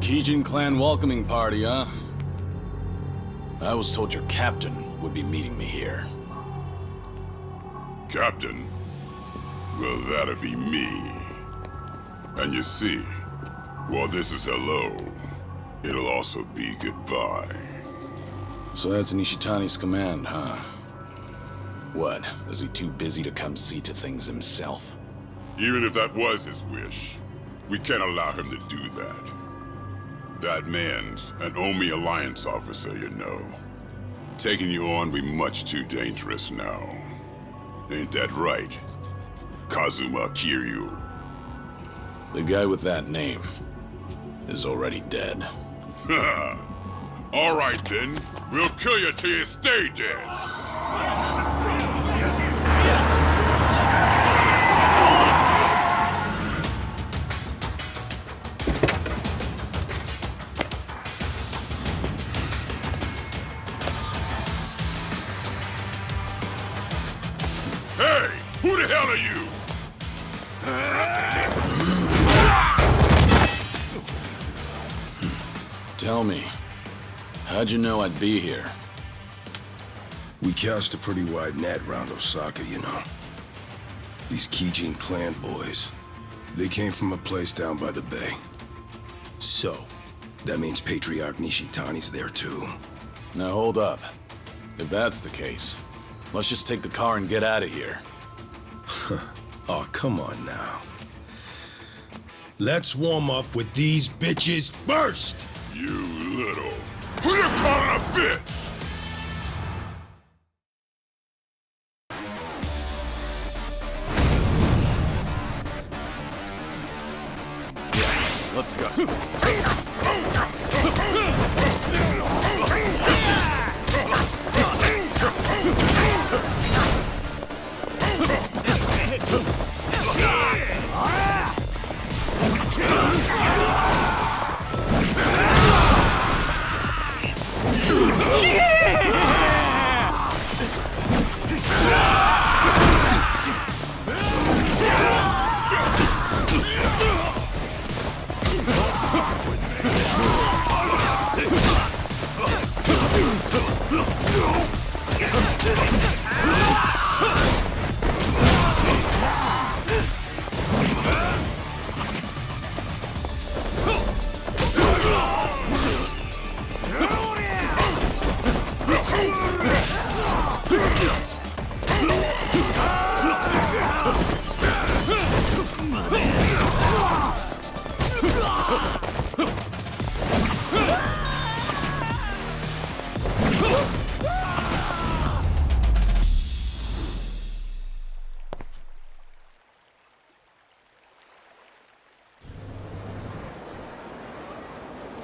Kijin clan welcoming party, huh? I was told your captain would be meeting me here. Captain? Well, that'd be me. And you see, while this is hello, it'll also be goodbye. So that's Nishitani's command, huh? What, is he too busy to come see to things himself? Even if that was his wish, we can't allow him to do that. That man's an Omi Alliance officer, you know. Taking you on will be much too dangerous now. Ain't that right, Kazuma Kiryu? The guy with that name is already dead. All right then, we'll kill you till you stay dead. Hey, who the hell are you? Tell me, how'd you know I'd be here? We cast a pretty wide net round Osaka, you know. These Kijin clan boys, they came from a place down by the bay. So, that means Patriarch Nishitani's there too. Now hold up. If that's the case, let's just take the car and get out of here. Oh, come on now. Let's warm up with these bitches first! You little... Who you calling a bitch? Let's go.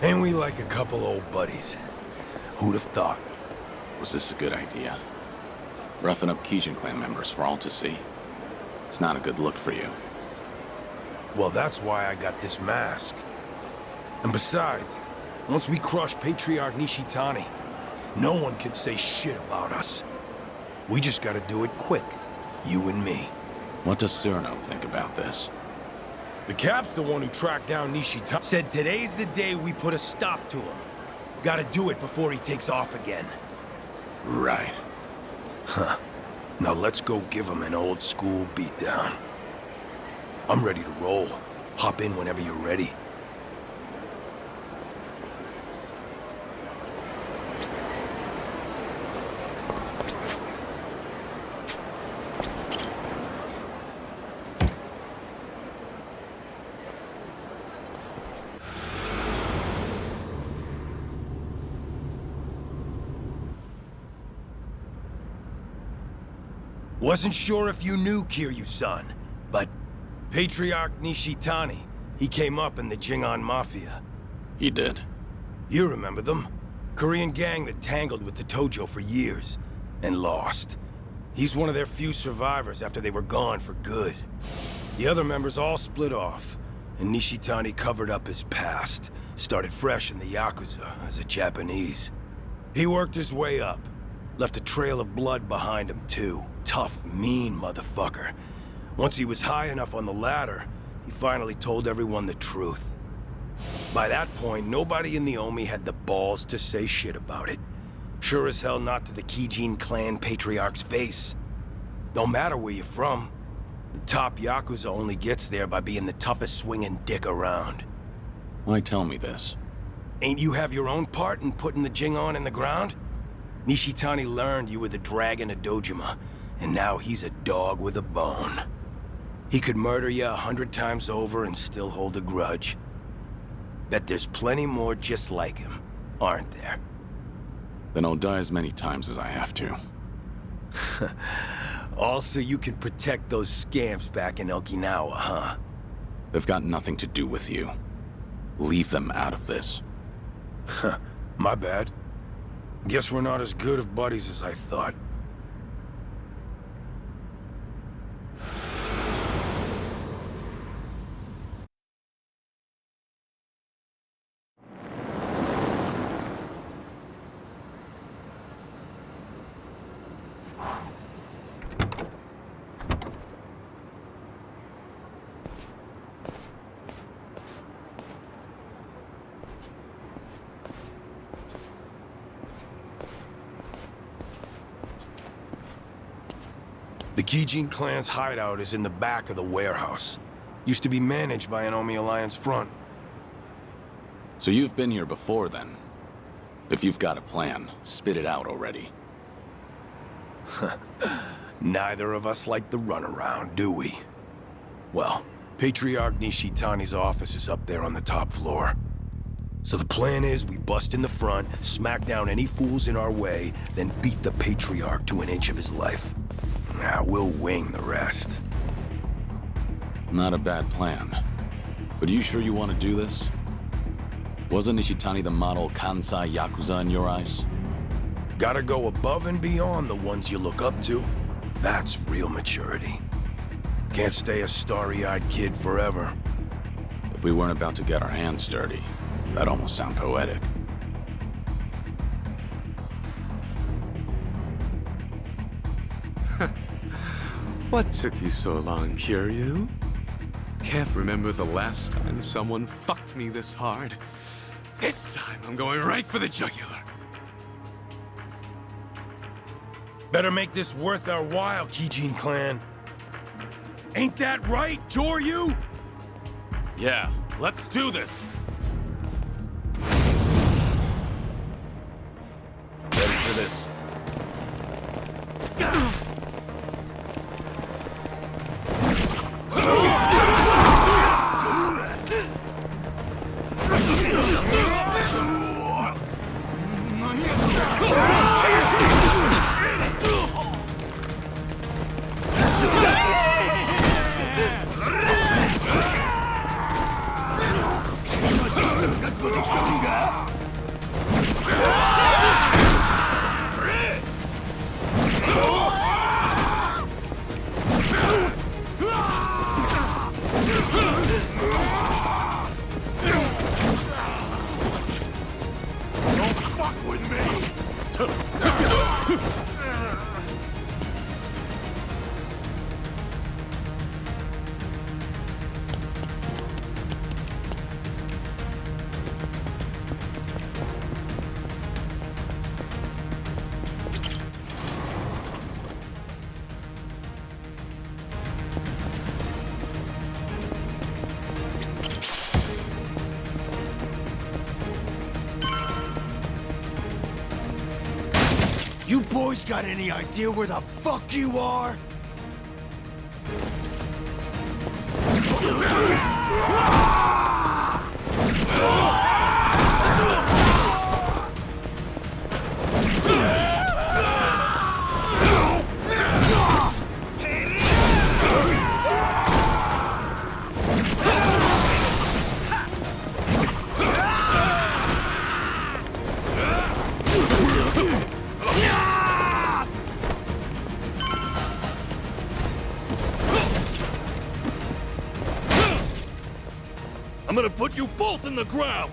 Ain't we like a couple old buddies? Who'd have thought? Was this a good idea? Roughing up Kijin clan members for all to see. It's not a good look for you. Well, that's why I got this mask. And besides, once we crush Patriarch Nishitani, no one can say shit about us. We just gotta do it quick, you and me. What does Cyrano think about this? The Cap's the one who tracked down Nishitani. Said today's the day we put a stop to him. Gotta do it before he takes off again. Right. Huh. Now let's go give him an old school beatdown. I'm ready to roll. Hop in whenever you're ready. Wasn't sure if you knew Kiryu-san, but Patriarch Nishitani, he came up in the Jingan Mafia. He did. You remember them? Korean gang that tangled with the Tojo for years, and lost. He's one of their few survivors after they were gone for good. The other members all split off, and Nishitani covered up his past, started fresh in the Yakuza as a Japanese. He worked his way up, left a trail of blood behind him too. Tough, mean motherfucker. Once he was high enough on the ladder, he finally told everyone the truth. By that point, nobody in the Omi had the balls to say shit about it. Sure as hell not to the Kijin clan patriarch's face. Don't matter where you're from. The top Yakuza only gets there by being the toughest swinging dick around. Why tell me this? Ain't you have your own part in putting the Jingon in the ground? Nishitani learned you were the dragon of Dojima, and now he's a dog with a bone. He could murder you 100 times over and still hold a grudge. Bet there's plenty more just like him, aren't there? Then I'll die as many times as I have to. Also, you can protect those scamps back in Okinawa, huh? They've got nothing to do with you. Leave them out of this. My bad. Guess we're not as good of buddies as I thought. The Kijin clan's hideout is in the back of the warehouse. Used to be managed by an Omi Alliance front. So you've been here before, then? If you've got a plan, spit it out already. Neither of us like the runaround, do we? Well, Patriarch Nishitani's office is up there on the top floor. So the plan is we bust in the front, smack down any fools in our way, then beat the Patriarch to an inch of his life. Now we'll wing the rest. Not a bad plan. But are you sure you want to do this? Wasn't Nishitani the model Kansai Yakuza in your eyes? Gotta go above and beyond the ones you look up to. That's real maturity. Can't stay a starry-eyed kid forever. If we weren't about to get our hands dirty, that'd almost sound poetic. What took you so long, Kiryu? Can't remember the last time someone fucked me this hard. This time I'm going right for the jugular. Better make this worth our while, Kijin clan. Ain't that right, Joryu? Yeah, let's do this. Ready for this. You boys got any idea where the fuck you are? I'm gonna put you both in the ground!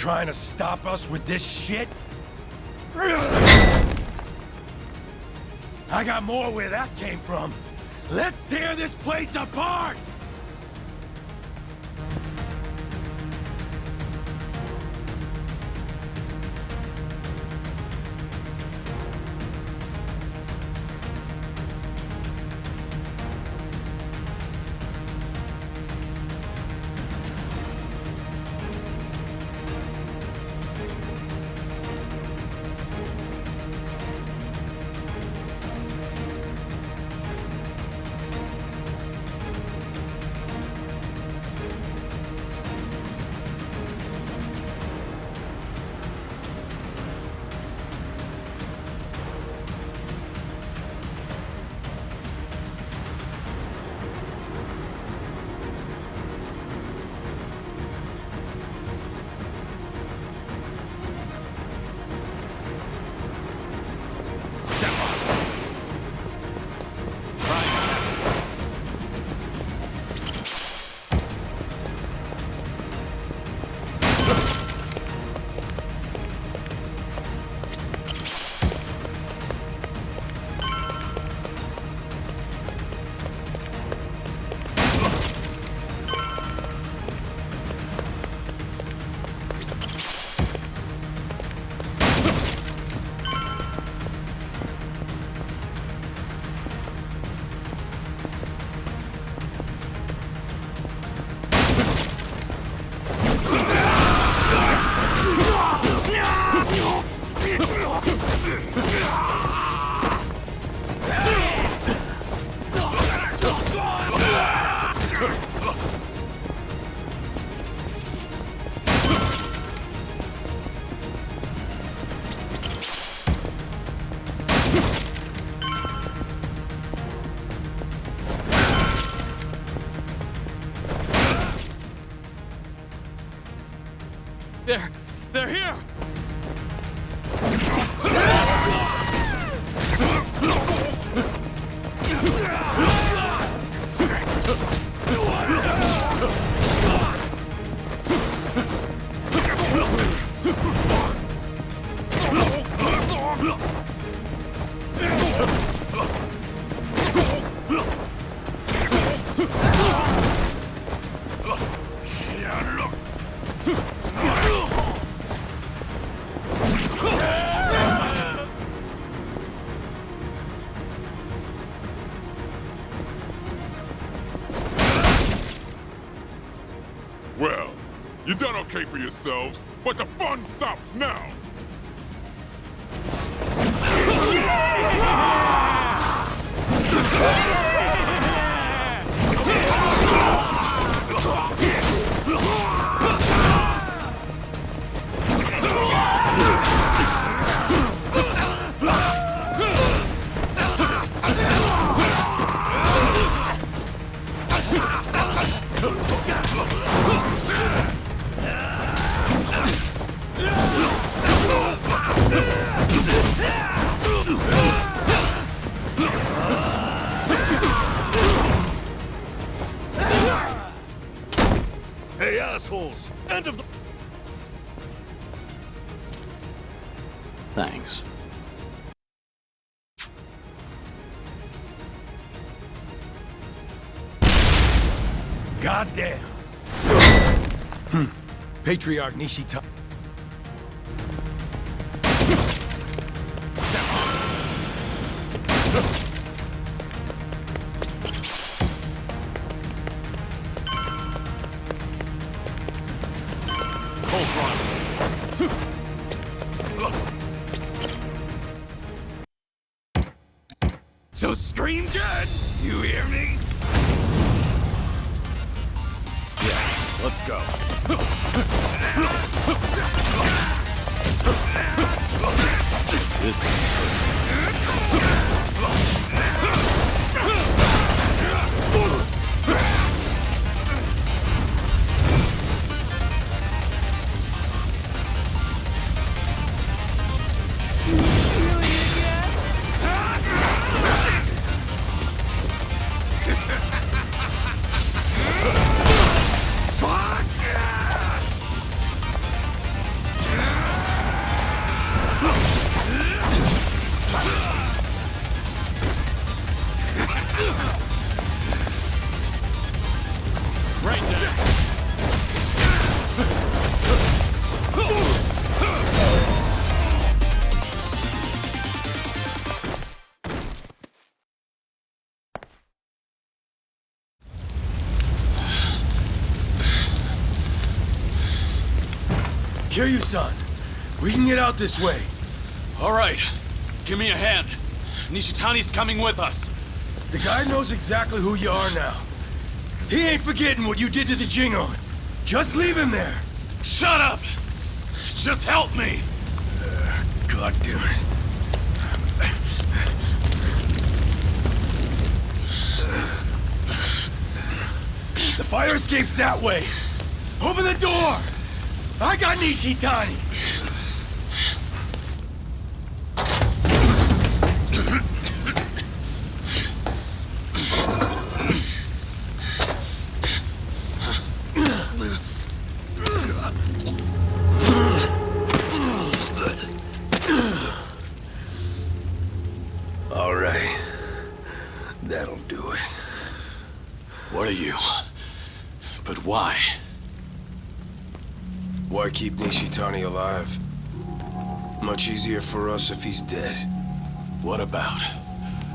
trying to stop us with this shit? I got more where that came from. Let's tear this place apart! They're here! Well, you done okay for yourselves, but the fun stops now! Hey, assholes! End of the... Thanks. Goddamn! Patriarch Nishita... So scream good! You hear me? Yeah, let's go. This is Kiryu-san, we can get out this way. All right. Give me a hand. Nishitani's coming with us. The guy knows exactly who you are now. He ain't forgetting what you did to the Jingon. Just leave him there. Shut up! Just help me! God damn it. The fire escape's that way. Open the door! I got Nishitani! All right. That'll do it. What are you? But why? Why keep Nishitani alive? Much easier for us if he's dead. What about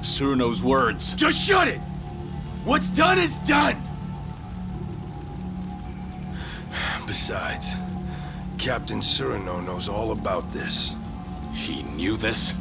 Suruno's words? Just shut it! What's done is done! Besides, Captain Suruno knows all about this. He knew this?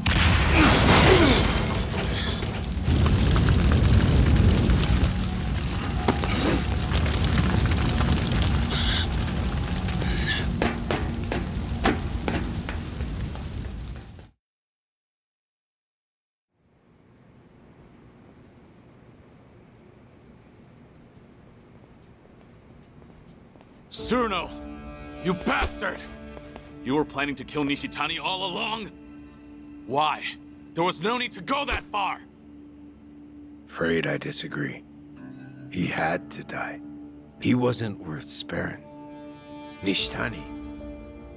Suruno! You bastard! You were planning to kill Nishitani all along? Why? There was no need to go that far! Afraid I disagree. He had to die. He wasn't worth sparing. Nishitani,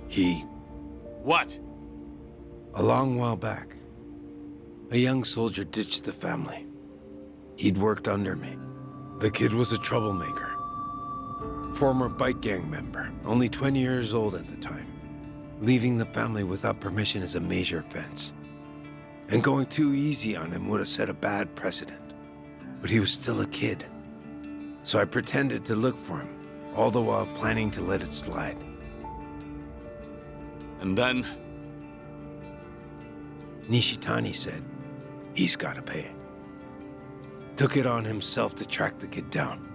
he... What? A long while back, a young soldier ditched the family. He'd worked under me. The kid was a troublemaker. Former bike gang member, only 20 years old at the time. Leaving the family without permission is a major offense. And going too easy on him would have set a bad precedent. But he was still a kid. So I pretended to look for him, all the while planning to let it slide. And then? Nishitani said, he's gotta pay. Took it on himself to track the kid down.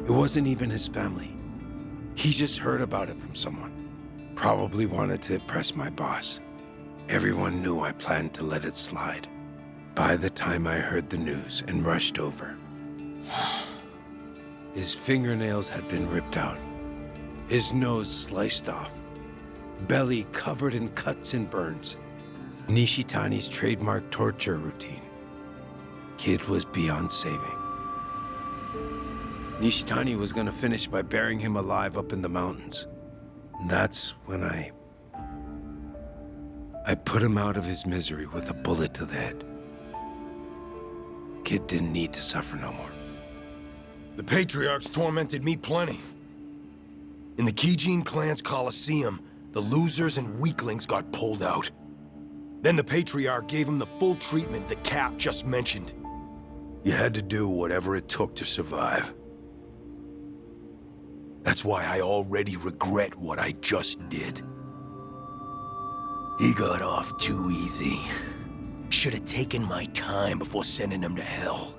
It wasn't even his family. He just heard about it from someone. Probably wanted to impress my boss. Everyone knew I planned to let it slide. By the time I heard the news and rushed over, his fingernails had been ripped out, his nose sliced off, belly covered in cuts and burns. Nishitani's trademark torture routine. Kid was beyond saving. Nishitani was gonna finish by burying him alive up in the mountains. That's when I put him out of his misery with a bullet to the head. Kid didn't need to suffer no more. The Patriarchs tormented me plenty. In the Kijin clan's Colosseum, the losers and weaklings got pulled out. Then the Patriarch gave him the full treatment the Cap just mentioned. You had to do whatever it took to survive. That's why I already regret what I just did. He got off too easy. Should have taken my time before sending him to hell.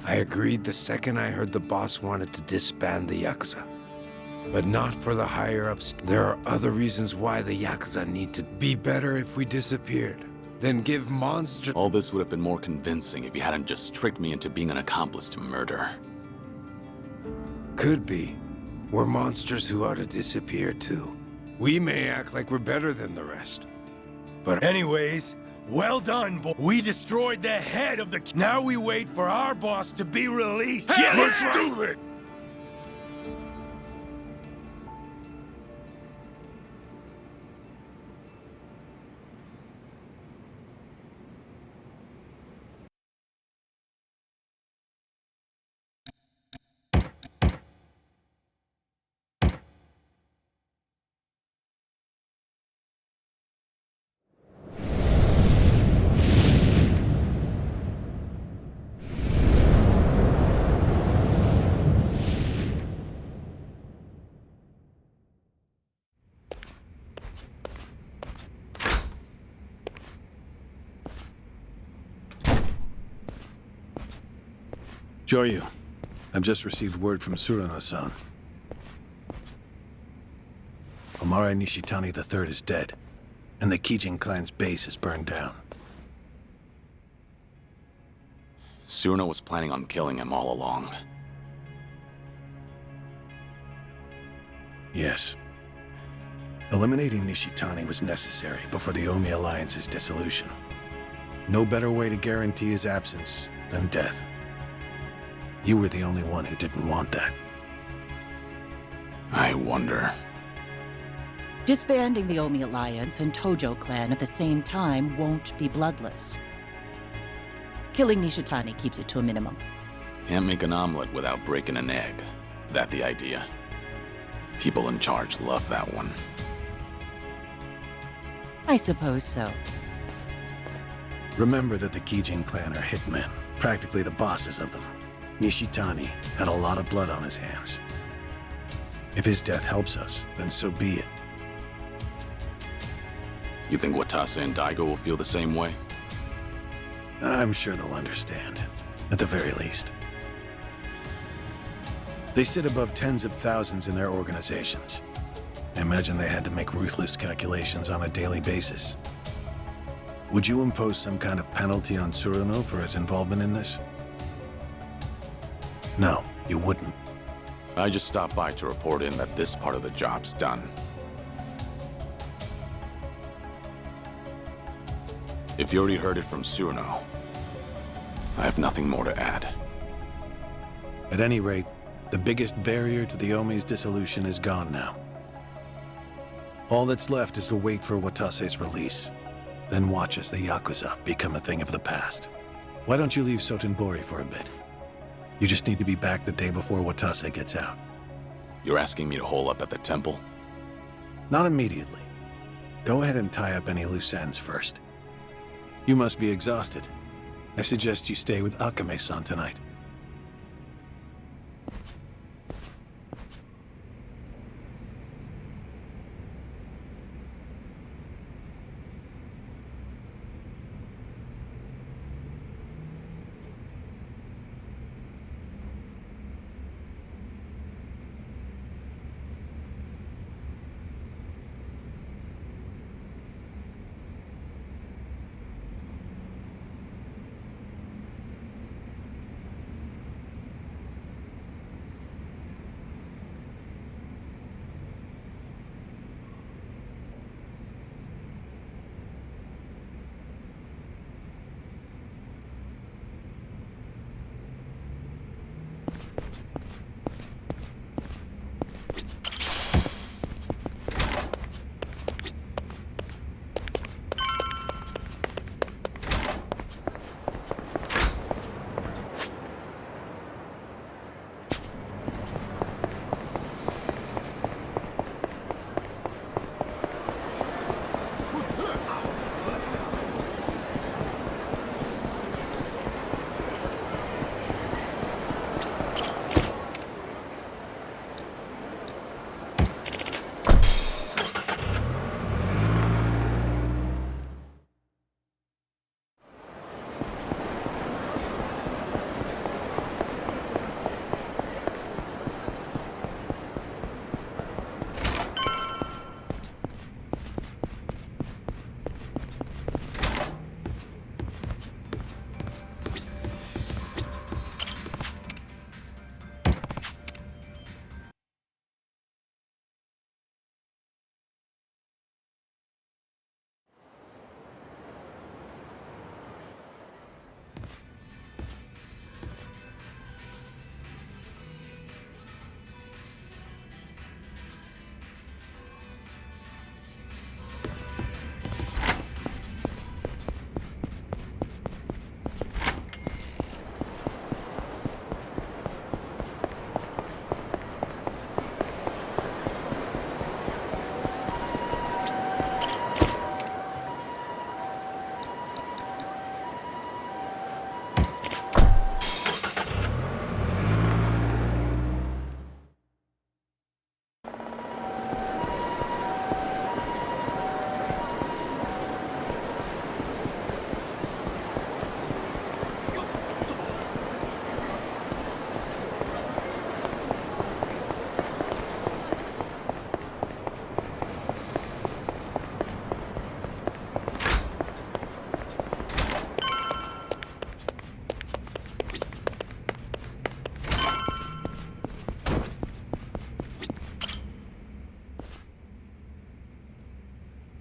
I agreed the second I heard the boss wanted to disband the Yakuza. But not for the higher-ups. There are other reasons why the Yakuza need to be better if we disappeared. Then give monsters... All this would have been more convincing if you hadn't just tricked me into being an accomplice to murder. Could be. We're monsters who ought to disappear too. We may act like we're better than the rest. But anyways, well done, boy. We destroyed the head of the... Now we wait for our boss to be released. Yeah, let's do it! Joryu, I've just received word from Surano-san. Omare Nishitani III is dead, and the Kijin clan's base is burned down. Surno was planning on killing him all along. Yes. Eliminating Nishitani was necessary before the Omi Alliance's dissolution. No better way to guarantee his absence than death. You were the only one who didn't want that. I wonder. Disbanding the Omi Alliance and Tojo clan at the same time won't be bloodless. Killing Nishitani keeps it to a minimum. Can't make an omelet without breaking an egg. That the idea? People in charge love that one. I suppose so. Remember that the Kijin clan are hitmen, practically the bosses of them. Nishitani had a lot of blood on his hands. If his death helps us, then so be it. You think Watase and Daigo will feel the same way? I'm sure they'll understand, at the very least. They sit above tens of thousands in their organizations. I imagine they had to make ruthless calculations on a daily basis. Would you impose some kind of penalty on Surano for his involvement in this? No, you wouldn't. I just stopped by to report in that this part of the job's done. If you already heard it from Surano, I have nothing more to add. At any rate, the biggest barrier to the Omi's dissolution is gone now. All that's left is to wait for Watase's release, then watch as the Yakuza become a thing of the past. Why don't you leave Sotenbori for a bit? You just need to be back the day before Watase gets out. You're asking me to hole up at the temple? Not immediately. Go ahead and tie up any loose ends first. You must be exhausted. I suggest you stay with Akame-san tonight.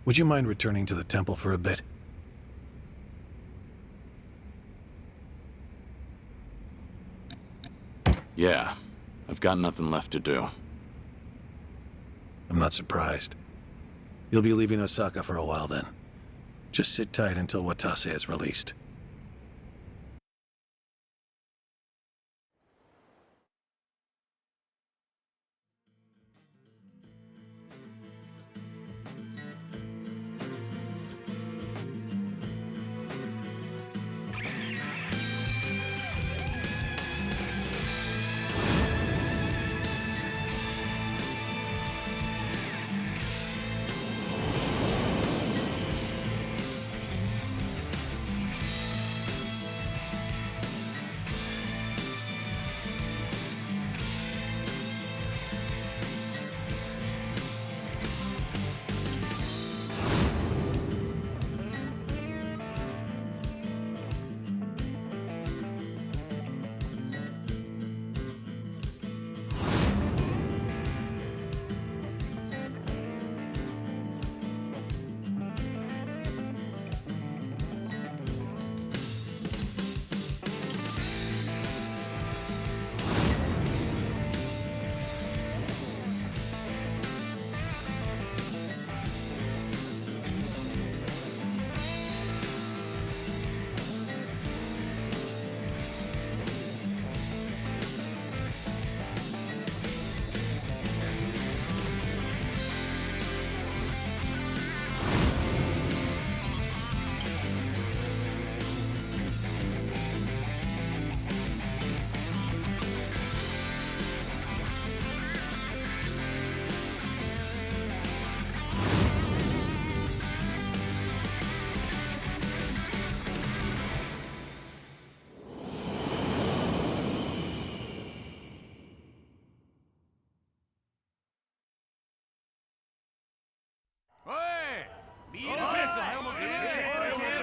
Would you mind returning to the temple for a bit? Yeah, I've got nothing left to do. I'm not surprised. You'll be leaving Osaka for a while then. Just sit tight until Watase is released.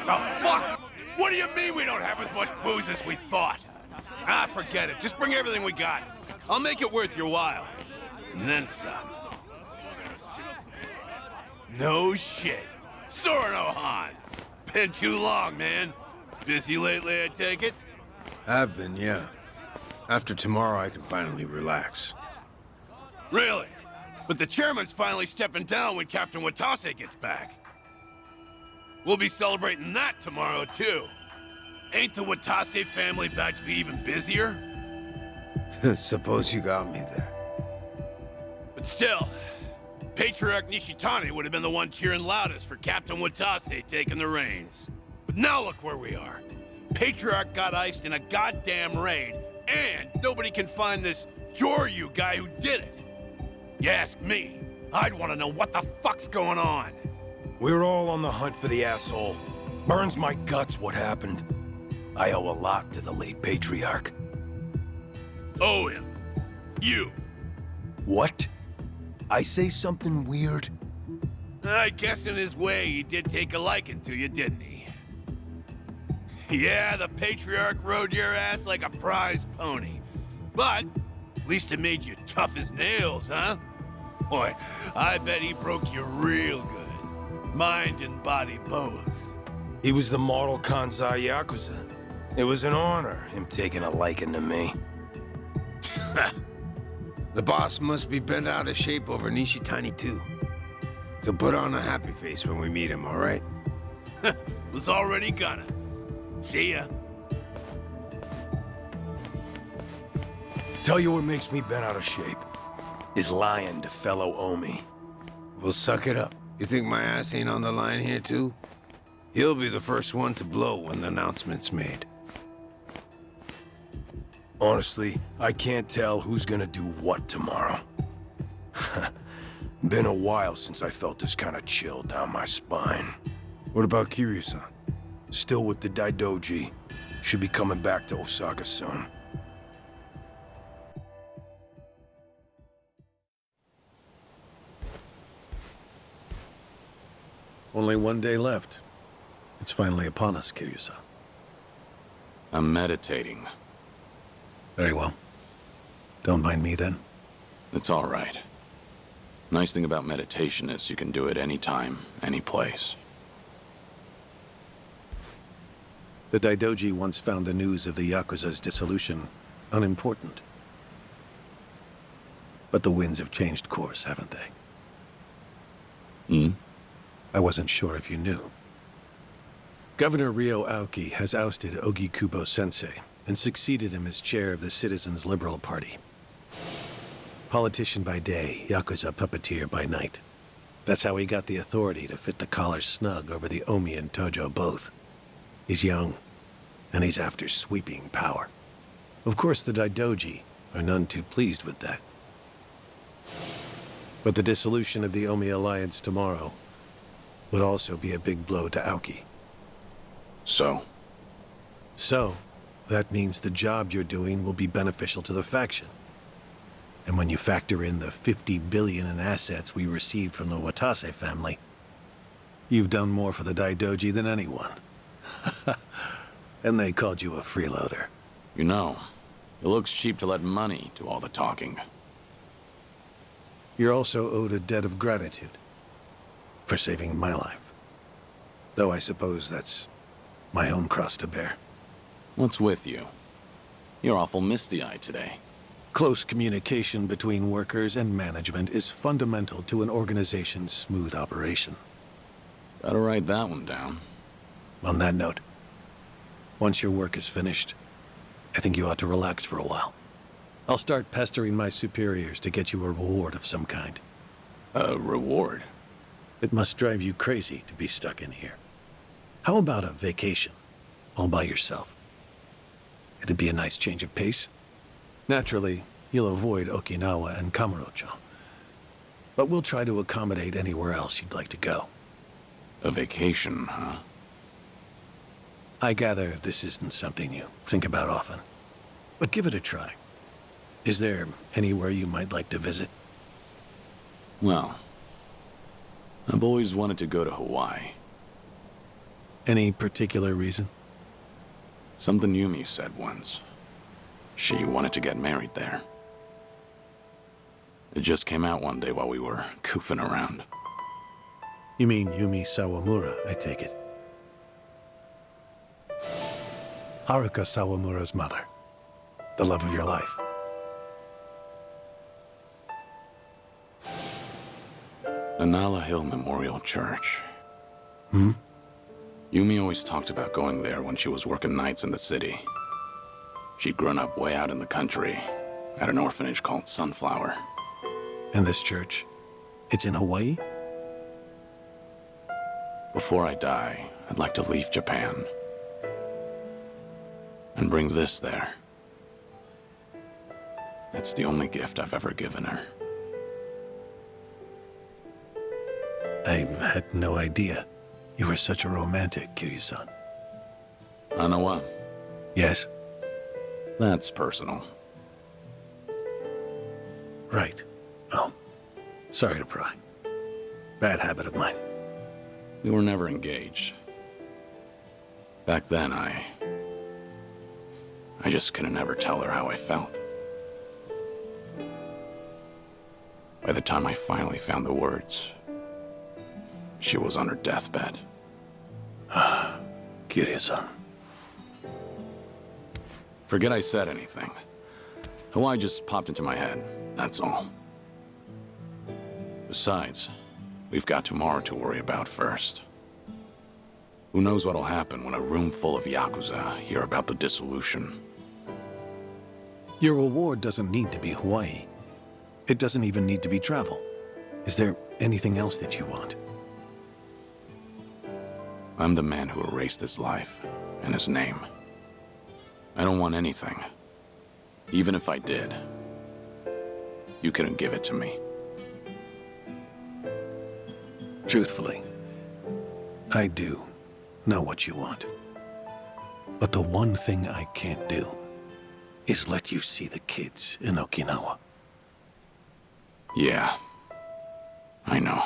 Oh, fuck! What do you mean we don't have as much booze as we thought? Ah, forget it. Just bring everything we got. I'll make it worth your while. And then some. No shit. Sorno Han. Been too long, man. Busy lately, I take it? I've been, yeah. After tomorrow, I can finally relax. Really? But the chairman's finally stepping down when Captain Watase gets back. We'll be celebrating that tomorrow, too. Ain't the Watase family about to be even busier? Suppose you got me there. But still, Patriarch Nishitani would have been the one cheering loudest for Captain Watase taking the reins. But now look where we are. Patriarch got iced in a goddamn raid, and nobody can find this Joryu guy who did it. You ask me, I'd want to know what the fuck's going on. We're all on the hunt for the asshole. Burns my guts what happened. I owe a lot to the late Patriarch. Owe him. You. What? I say something weird? I guess in his way he did take a liking to you, didn't he? Yeah, the Patriarch rode your ass like a prize pony. But at least it made you tough as nails, huh? Boy, I bet he broke you real good. Mind and body both. He was the model Kansai Yakuza. It was an honor, him taking a liking to me. The boss must be bent out of shape over Nishitani, too. So put on a happy face when we meet him, all right? Was already gonna. See ya. Tell you what makes me bent out of shape. Is lying to fellow Omi. Well, suck it up. You think my ass ain't on the line here, too? He'll be the first one to blow when the announcement's made. Honestly, I can't tell who's gonna do what tomorrow. Been a while since I felt this kind of chill down my spine. What about Kiryu-san? Still with the Daidoji. Should be coming back to Osaka soon. Only one day left. It's finally upon us, Kiryu-san. I'm meditating. Very well. Don't mind me then. It's all right. Nice thing about meditation is you can do it anytime, any place. The Daidoji once found the news of the Yakuza's dissolution unimportant. But the winds have changed course, haven't they? Hmm? I wasn't sure if you knew. Governor Ryo Aoki has ousted Ogikubo-sensei and succeeded him as chair of the Citizens' Liberal Party. Politician by day, Yakuza puppeteer by night. That's how he got the authority to fit the collar snug over the Omi and Tojo both. He's young, and he's after sweeping power. Of course, the Daidoji are none too pleased with that. But the dissolution of the Omi alliance tomorrow would also be a big blow to Aoki. So, that means the job you're doing will be beneficial to the faction. And when you factor in the 50 billion in assets we received from the Watase family, you've done more for the Daidoji than anyone. And they called you a freeloader. you know, it looks cheap to let money do all the talking. You're also owed a debt of gratitude for saving my life. Though I suppose that's my own cross to bear. What's with you? You're awful misty-eyed today. Close communication between workers and management is fundamental to an organization's smooth operation. Gotta write that one down. On that note, once your work is finished, I think you ought to relax for a while. I'll start pestering my superiors to get you a reward of some kind. A reward? It must drive you crazy to be stuck in here. How about a vacation, all by yourself? It'd be a nice change of pace. Naturally, you'll avoid Okinawa and Kamurocho. But we'll try to accommodate anywhere else you'd like to go. A vacation, huh? I gather this isn't something you think about often. But give it a try. Is there anywhere you might like to visit? Well, I've always wanted to go to Hawaii. Any particular reason? Something Yumi said once. She wanted to get married there. It just came out one day while we were goofing around. You mean Yumi Sawamura, I take it. Haruka Sawamura's mother. The love of your life. Anala Hill Memorial Church. Hmm? Yumi always talked about going there when she was working nights in the city. She'd grown up way out in the country, at an orphanage called Sunflower. And this church? It's in Hawaii? Before I die, I'd like to leave Japan. And bring this there. It's the only gift I've ever given her. I had no idea you were such a romantic, Kiryu-san. Anawa, Yes? that's personal. Right. Oh. Sorry to pry. Bad habit of mine. We were never engaged. Back then, I just couldn't ever tell her how I felt. By the time I finally found the words, she was on her deathbed. Kiryu-san. Forget I said anything. Hawaii just popped into my head, that's all. Besides, we've got tomorrow to worry about first. Who knows what'll happen when a room full of Yakuza hear about the dissolution. Your reward doesn't need to be Hawaii. It doesn't even need to be travel. Is there anything else that you want? I'm the man who erased his life and his name. I don't want anything. Even if I did, you couldn't give it to me. Truthfully, I do know what you want. But the one thing I can't do is let you see the kids in Okinawa. Yeah, I know.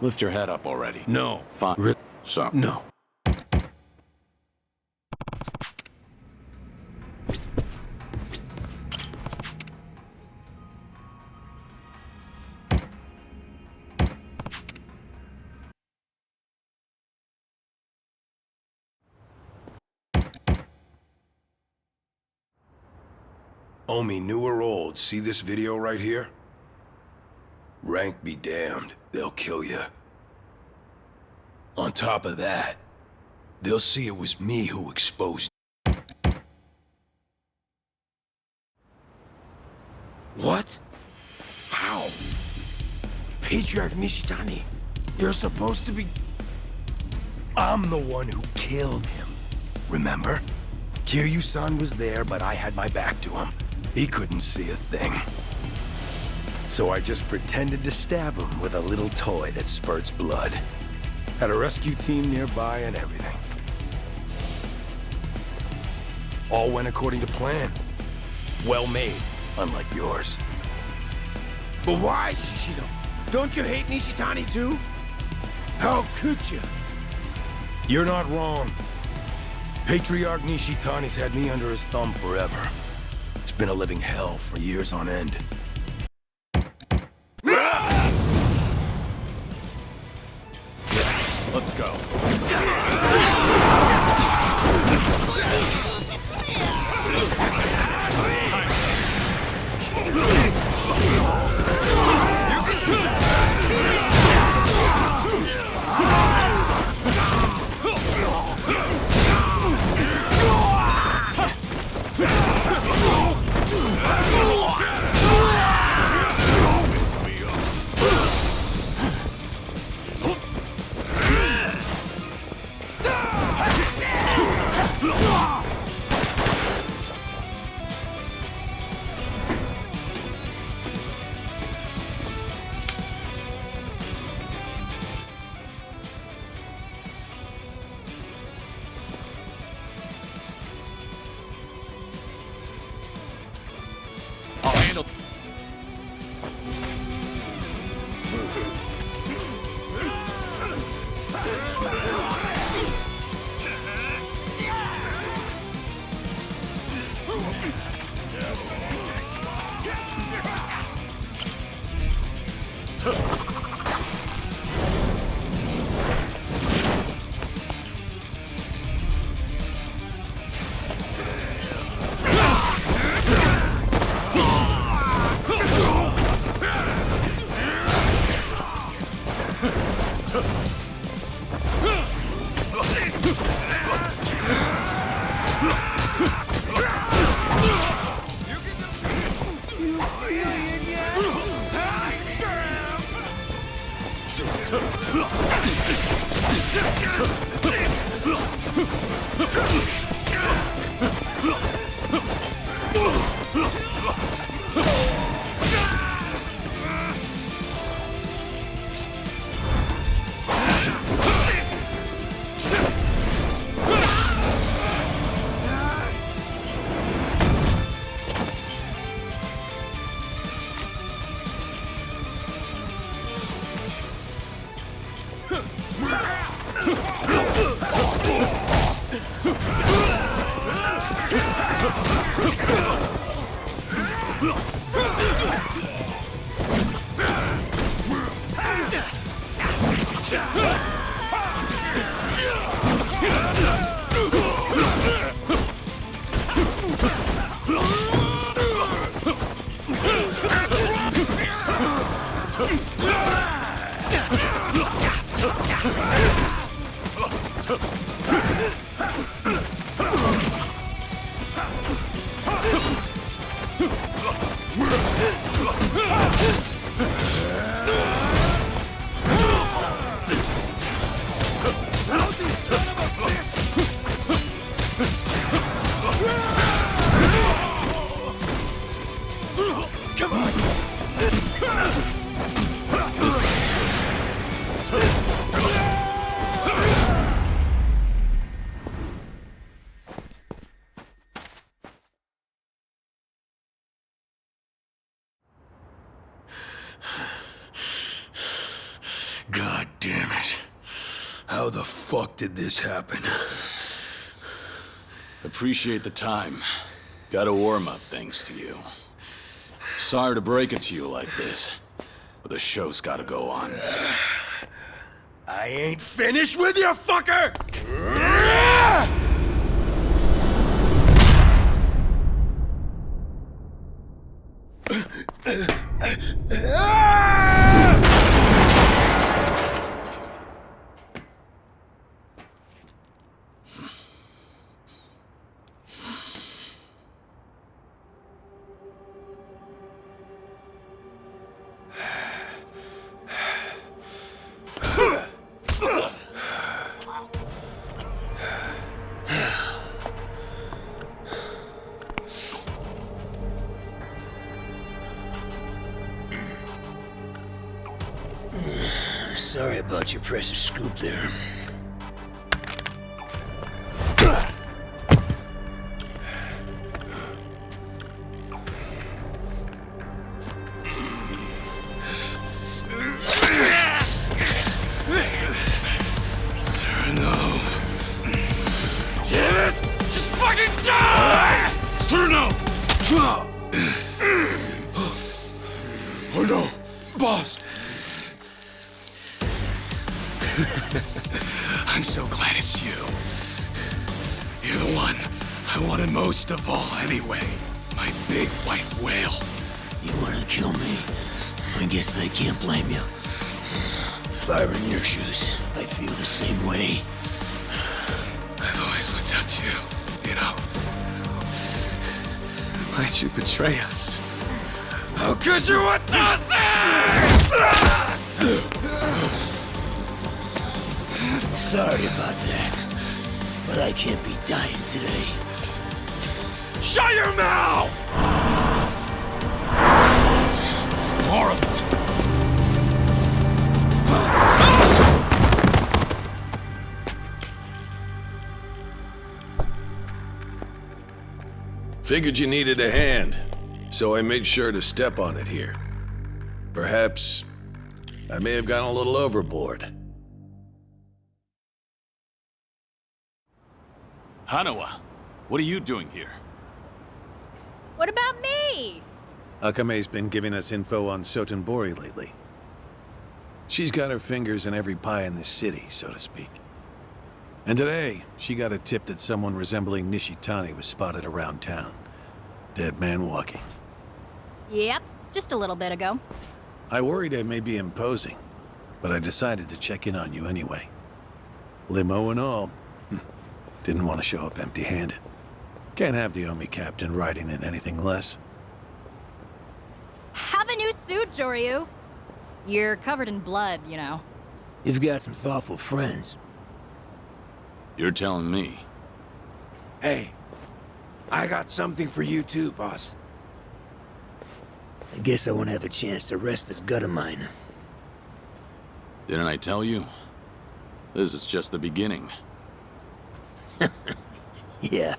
Lift your head up already. No. Fine. So. No. Omi, new or old, see this video right here? Rank be damned, they'll kill you. On top of that, they'll see it was me who exposed. What? How? Patriarch Nishitani, you're supposed to be... I'm the one who killed him, remember? Kiryu-san was there, but I had my back to him. He couldn't see a thing. So I just pretended to stab him with a little toy that spurts blood. Had a rescue team nearby and everything. All went according to plan. Well made, unlike yours. But why, Shishido? Don't you hate Nishitani too? How could you? You're not wrong. Patriarch Nishitani's had me under his thumb forever. It's been a living hell for years on end. Let's go. I'll handle. How the fuck did this happen? Appreciate the time. Got a warm-up thanks to you. Sorry to break it to you like this, but the show's gotta go on. I ain't finished with you, fucker! Sorry about your precious scoop there. No. Damn it! Just fucking die! Cerno! Oh no! Boss! I'm so glad it's you. You're the one I wanted most of all anyway. My big white whale. You wanna kill me? I guess I can't blame you. If I were in your shoes, I feel the same way. I've always looked up to you, you know. Why'd you betray us? How could you want to Sorry about that, but I can't be dying today. Shut your mouth! More of them. Figured you needed a hand, so I made sure to step on it here. Perhaps I may have gone a little overboard. Hanawa, what are you doing here? What about me? Akame's been giving us info on Sotenbori lately. She's got her fingers in every pie in this city, so to speak. And today, she got a tip that someone resembling Nishitani was spotted around town. Dead man walking. Yep, just a little bit ago. I worried I may be imposing, but I decided to check in on you anyway. Limo and all. Didn't want to show up empty-handed. Can't have the Omi captain riding in anything less. Have a new suit, Joryu. You're covered in blood, you know. You've got some thoughtful friends. You're telling me. Hey, I got something for you too, boss. I guess I won't have a chance to rest this gut of mine. Didn't I tell you? This is just the beginning. Yeah.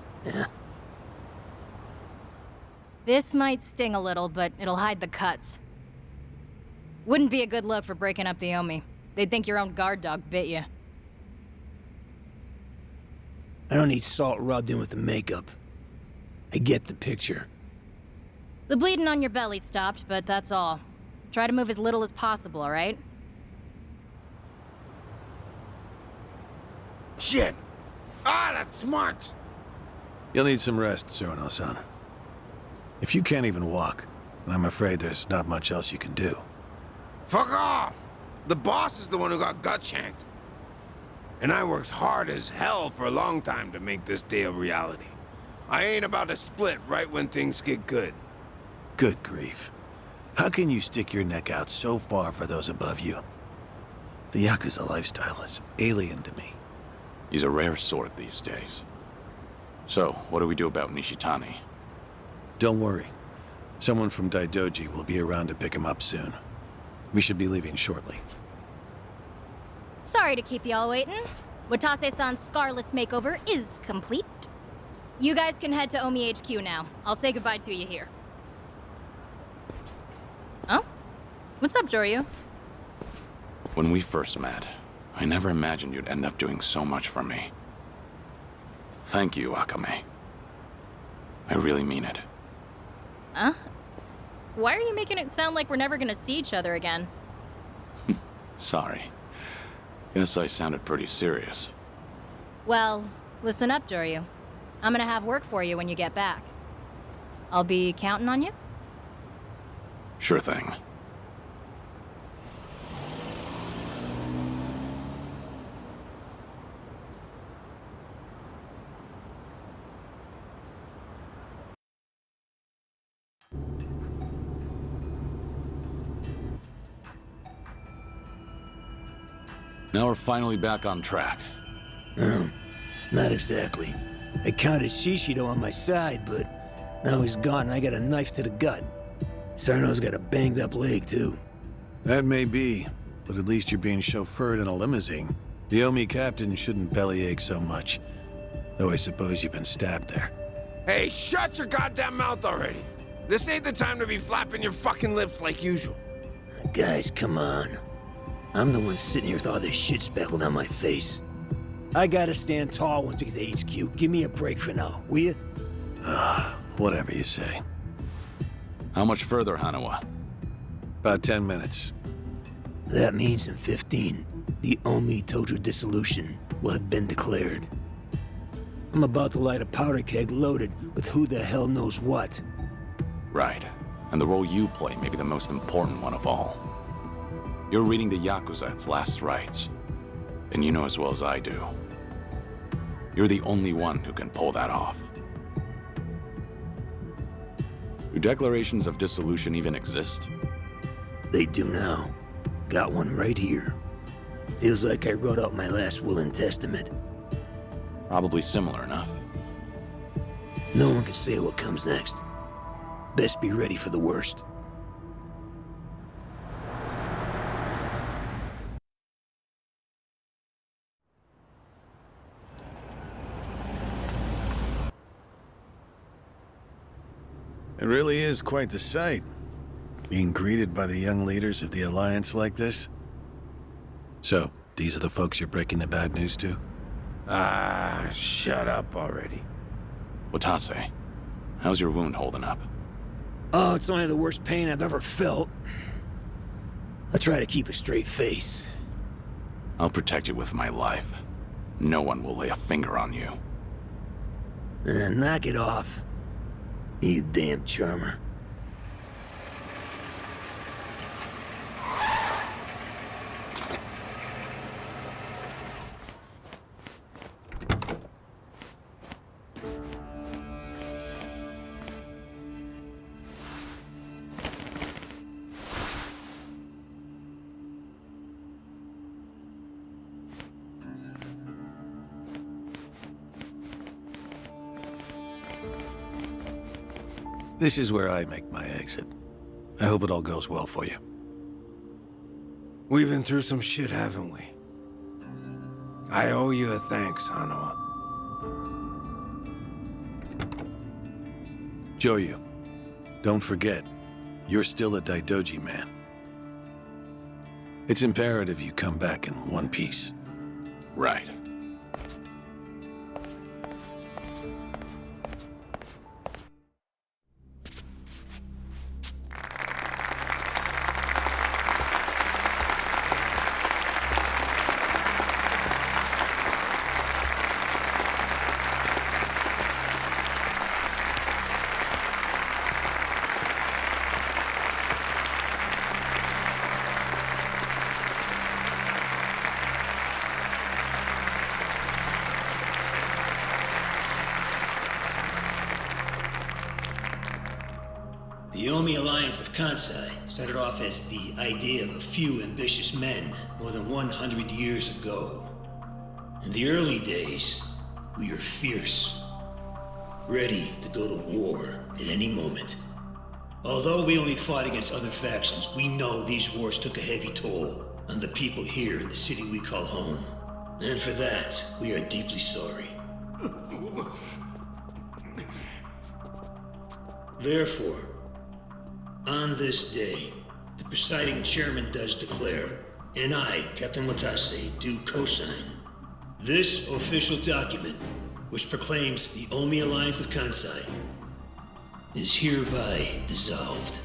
This might sting a little, but it'll hide the cuts. Wouldn't be a good look for breaking up the Omi. They'd think your own guard dog bit you. I don't need salt rubbed in with the makeup. I get the picture. The bleeding on your belly stopped, but that's all. Try to move as little as possible, all right? Shit! Ah, that's smart! You'll need some rest, Tsuruno-san. If you can't even walk, then I'm afraid there's not much else you can do. Fuck off! The boss is the one who got gut-shanked. And I worked hard as hell for a long time to make this day a reality. I ain't about to split right when things get good. Good grief. How can you stick your neck out so far for those above you? The Yakuza lifestyle is alien to me. He's a rare sort these days. So, what do we do about Nishitani? Don't worry. Someone from Daidoji will be around to pick him up soon. We should be leaving shortly. Sorry to keep y'all waiting. Watase-san's Scarless makeover is complete. You guys can head to Omi HQ now. I'll say goodbye to you here. Oh? What's up, Joryu? When we first met, I never imagined you'd end up doing so much for me. Thank you, Akame. I really mean it. Huh? Why are you making it sound like we're never gonna see each other again? Sorry. Guess I sounded pretty serious. Well, listen up, Joryu. I'm gonna have work for you when you get back. I'll be counting on you? Sure thing. Now we're finally back on track. Not exactly. I counted Shishido on my side, but now he's gone and I got a knife to the gut. Sarno's got a banged up leg, too. That may be, but at least you're being chauffeured in a limousine. The Omi captain shouldn't bellyache so much. Though I suppose you've been stabbed there. Hey, shut your goddamn mouth already! This ain't the time to be flapping your fucking lips like usual. Guys, come on. I'm the one sitting here with all this shit speckled on my face. I gotta stand tall once we get to HQ. Give me a break for now, will you? Whatever you say. How much further, Hanawa? About 10 minutes. That means in 15, the Omi Tojo dissolution will have been declared. I'm about to light a powder keg loaded with who the hell knows what. Right. And the role you play may be the most important one of all. You're reading the Yakuza its last rites. And you know as well as I do. You're the only one who can pull that off. Do declarations of dissolution even exist? They do now. Got one right here. Feels like I wrote out my last will and testament. Probably similar enough. No one can say what comes next. Best be ready for the worst. It really is quite the sight. Being greeted by the young leaders of the Alliance like this. So, these are the folks you're breaking the bad news to? Shut up already. Watase, how's your wound holding up? Oh, it's only the worst pain I've ever felt. I try to keep a straight face. I'll protect you with my life. No one will lay a finger on you. Knock it off. You damn charmer. This is where I make my exit. I hope it all goes well for you. We've been through some shit, haven't we? I owe you a thanks, Hanawa. Joryu, don't forget, you're still a Daidoji man. It's imperative you come back in one piece. Right. The Omi Alliance of Kansai started off as the idea of a few ambitious men more than 100 years ago. In the early days, we were fierce, ready to go to war at any moment. Although we only fought against other factions, we know these wars took a heavy toll on the people here in the city we call home. And for that, we are deeply sorry. Therefore, on this day, the presiding chairman does declare and I, Captain Watase, do co-sign this official document, which proclaims the Omi Alliance of Kansai, is hereby dissolved.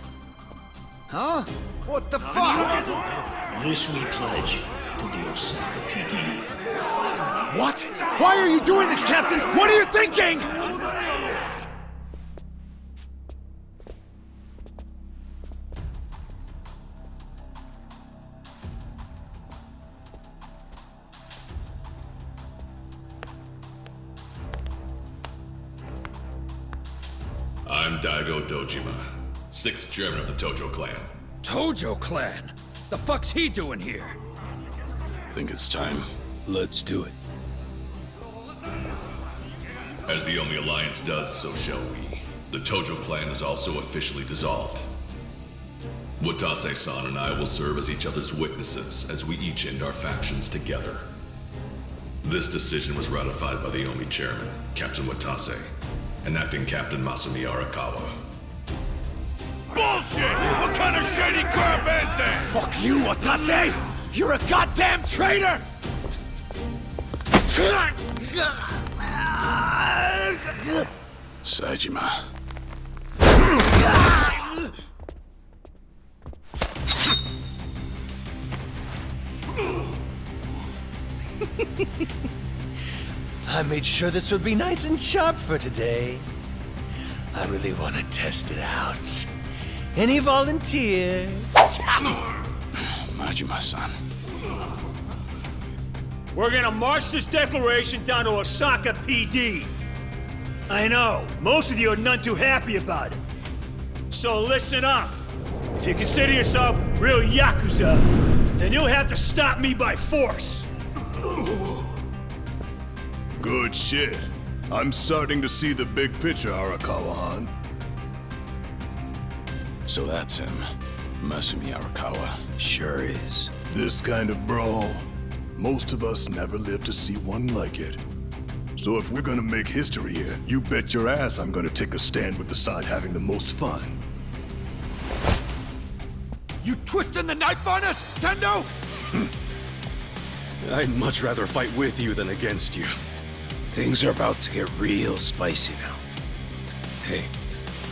Huh? What the fuck? This we pledge to the Osaka PD. What? Why are you doing this, Captain? What are you thinking? I'm Daigo Dojima, 6th Chairman of the Tojo clan. Tojo clan? The fuck's he doing here? Think it's time. Let's do it. As the Omi Alliance does, so shall we. The Tojo clan is also officially dissolved. Watase-san and I will serve as each other's witnesses as we each end our factions together. This decision was ratified by the Omi chairman, Captain Watase, and acting Captain Masumi Arakawa. Bullshit! What kind of shady crap is this? Fuck you, Watase! You're a goddamn traitor! Saejima. I made sure this would be nice and sharp for today. I really want to test it out. Any volunteers? Majima-san. We're gonna march this declaration down to Osaka PD. I know, most of you are none too happy about it. So listen up. If you consider yourself real Yakuza, then you'll have to stop me by force. Good shit. I'm starting to see the big picture, Arakawa-han. So that's him. Masumi Arakawa. Sure is. This kind of brawl, most of us never lived to see one like it. So if we're gonna make history here, you bet your ass I'm gonna take a stand with the side having the most fun. You twisting the knife on us, Tendo? I'd much rather fight with you than against you. Things are about to get real spicy now. Hey,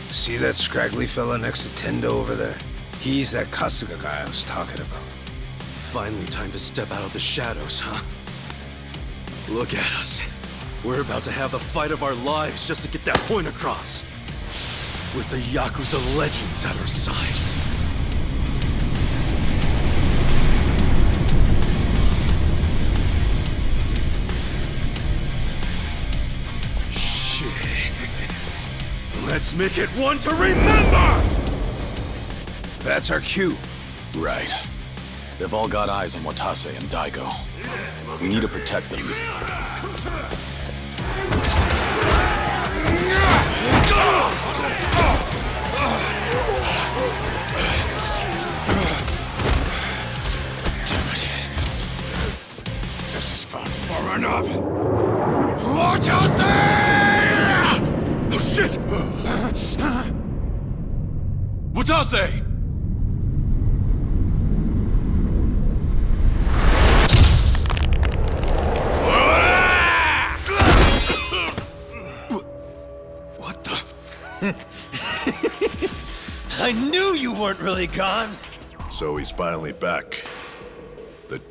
see that scraggly fella next to Tendo over there? He's that Kasuga guy I was talking about. Finally time to step out of the shadows, huh? Look at us. We're about to have the fight of our lives just to get that point across. With the Yakuza legends at our side. Shit. Let's make it one to remember! That's our cue. Right. They've all got eyes on Watase and Daigo. We need to protect them. This has gone far enough. Watase! Oh shit! Watase! What the? I knew you weren't really gone. So he's finally back. The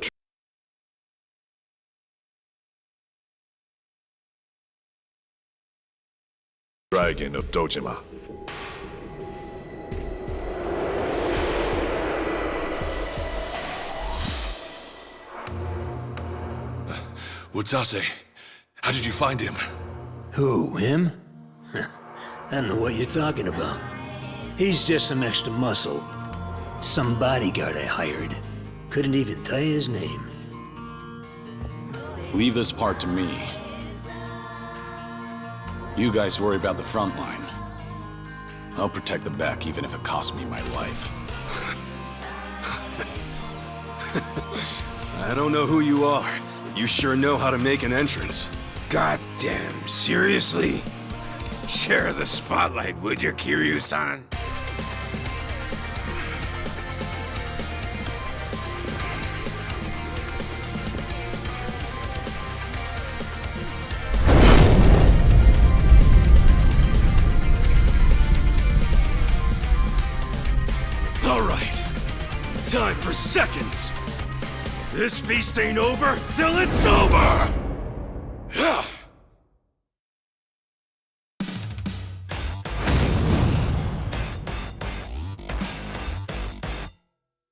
Dragon of Dojima. Watase, how did you find him? Who, him? I don't know what you're talking about. He's just some extra muscle. Some bodyguard I hired. Couldn't even tell you his name. Leave this part to me. You guys worry about the front line. I'll protect the back even if it costs me my life. I don't know who you are, but you sure know how to make an entrance. Goddamn, seriously? Share the spotlight, would you, time for seconds! This feast ain't over till it's over!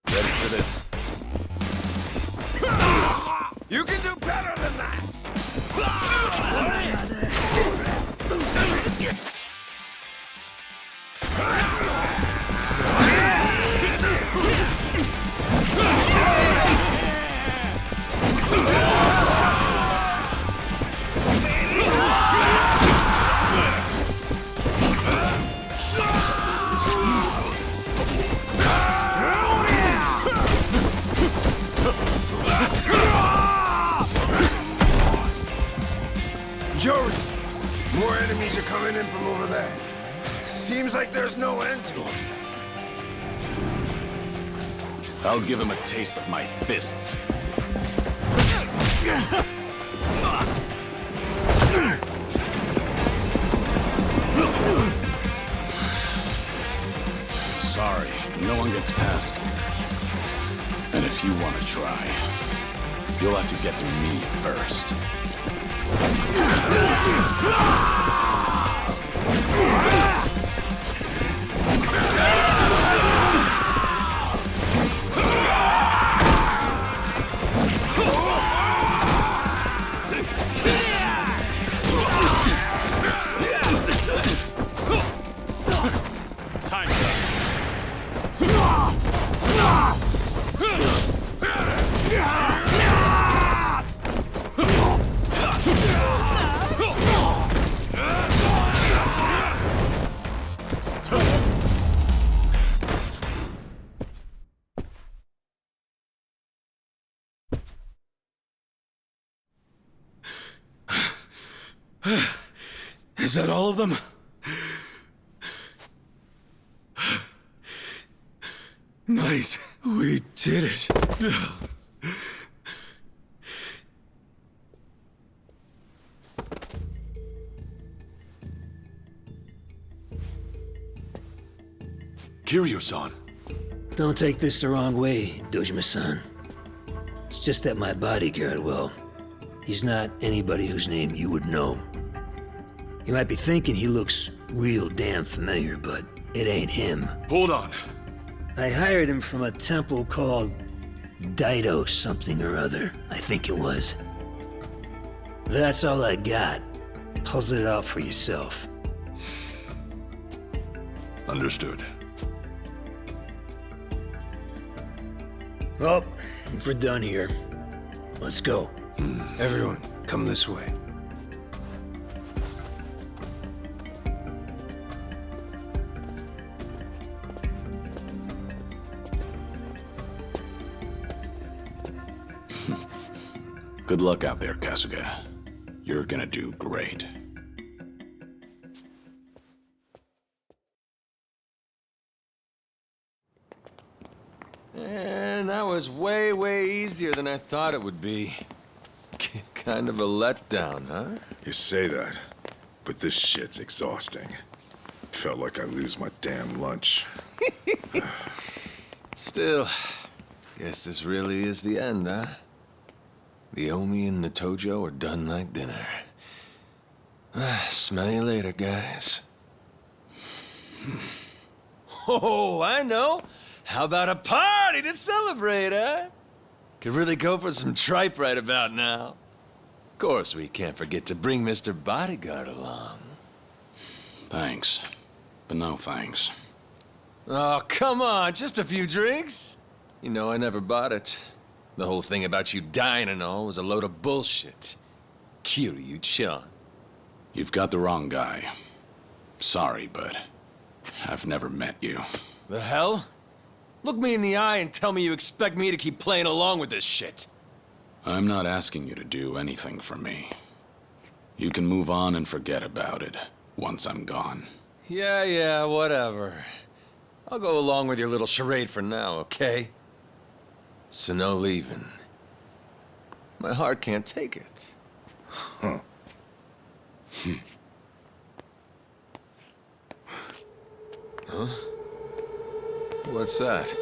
Ready for this? You can do better than that! Joey, more enemies are coming in from over there. Seems like there's no end to them. I'll give him a taste of my fists. Sorry, no one gets past. And if you want to try, you'll have to get through me first. Is that all of them? Nice. We did it. Kiryu-san. Don't take this the wrong way, Dojima-san. It's just that my bodyguard, well, he's not anybody whose name you would know. You might be thinking he looks real damn familiar, but it ain't him. Hold on. I hired him from a temple called Daido something or other, I think it was. That's all I got. Puzzle it out for yourself. Understood. Well, if we're done here, let's go. Everyone, come this way. Good luck out there, Kasuga. You're gonna do great. And that was way, way easier than I thought it would be. Kind of a letdown, huh? You say that, but this shit's exhausting. Felt like I lose my damn lunch. Still, guess this really is the end, huh? The Omi and the Tojo are done like dinner. Smell you later, guys. Oh, I know. How about a party to celebrate, huh? Could really go for some tripe right about now. Of course, we can't forget to bring Mr. Bodyguard along. Thanks, but no thanks. Oh, come on, just a few drinks. You know, I never bought it. The whole thing about you dying and all was a load of bullshit. Kiryu-chan. You've got the wrong guy. Sorry, but I've never met you. The hell? Look me in the eye and tell me you expect me to keep playing along with this shit. I'm not asking you to do anything for me. You can move on and forget about it once I'm gone. Yeah, whatever. I'll go along with your little charade for now, okay? So no leaving. My heart can't take it. Huh. Huh? What's that?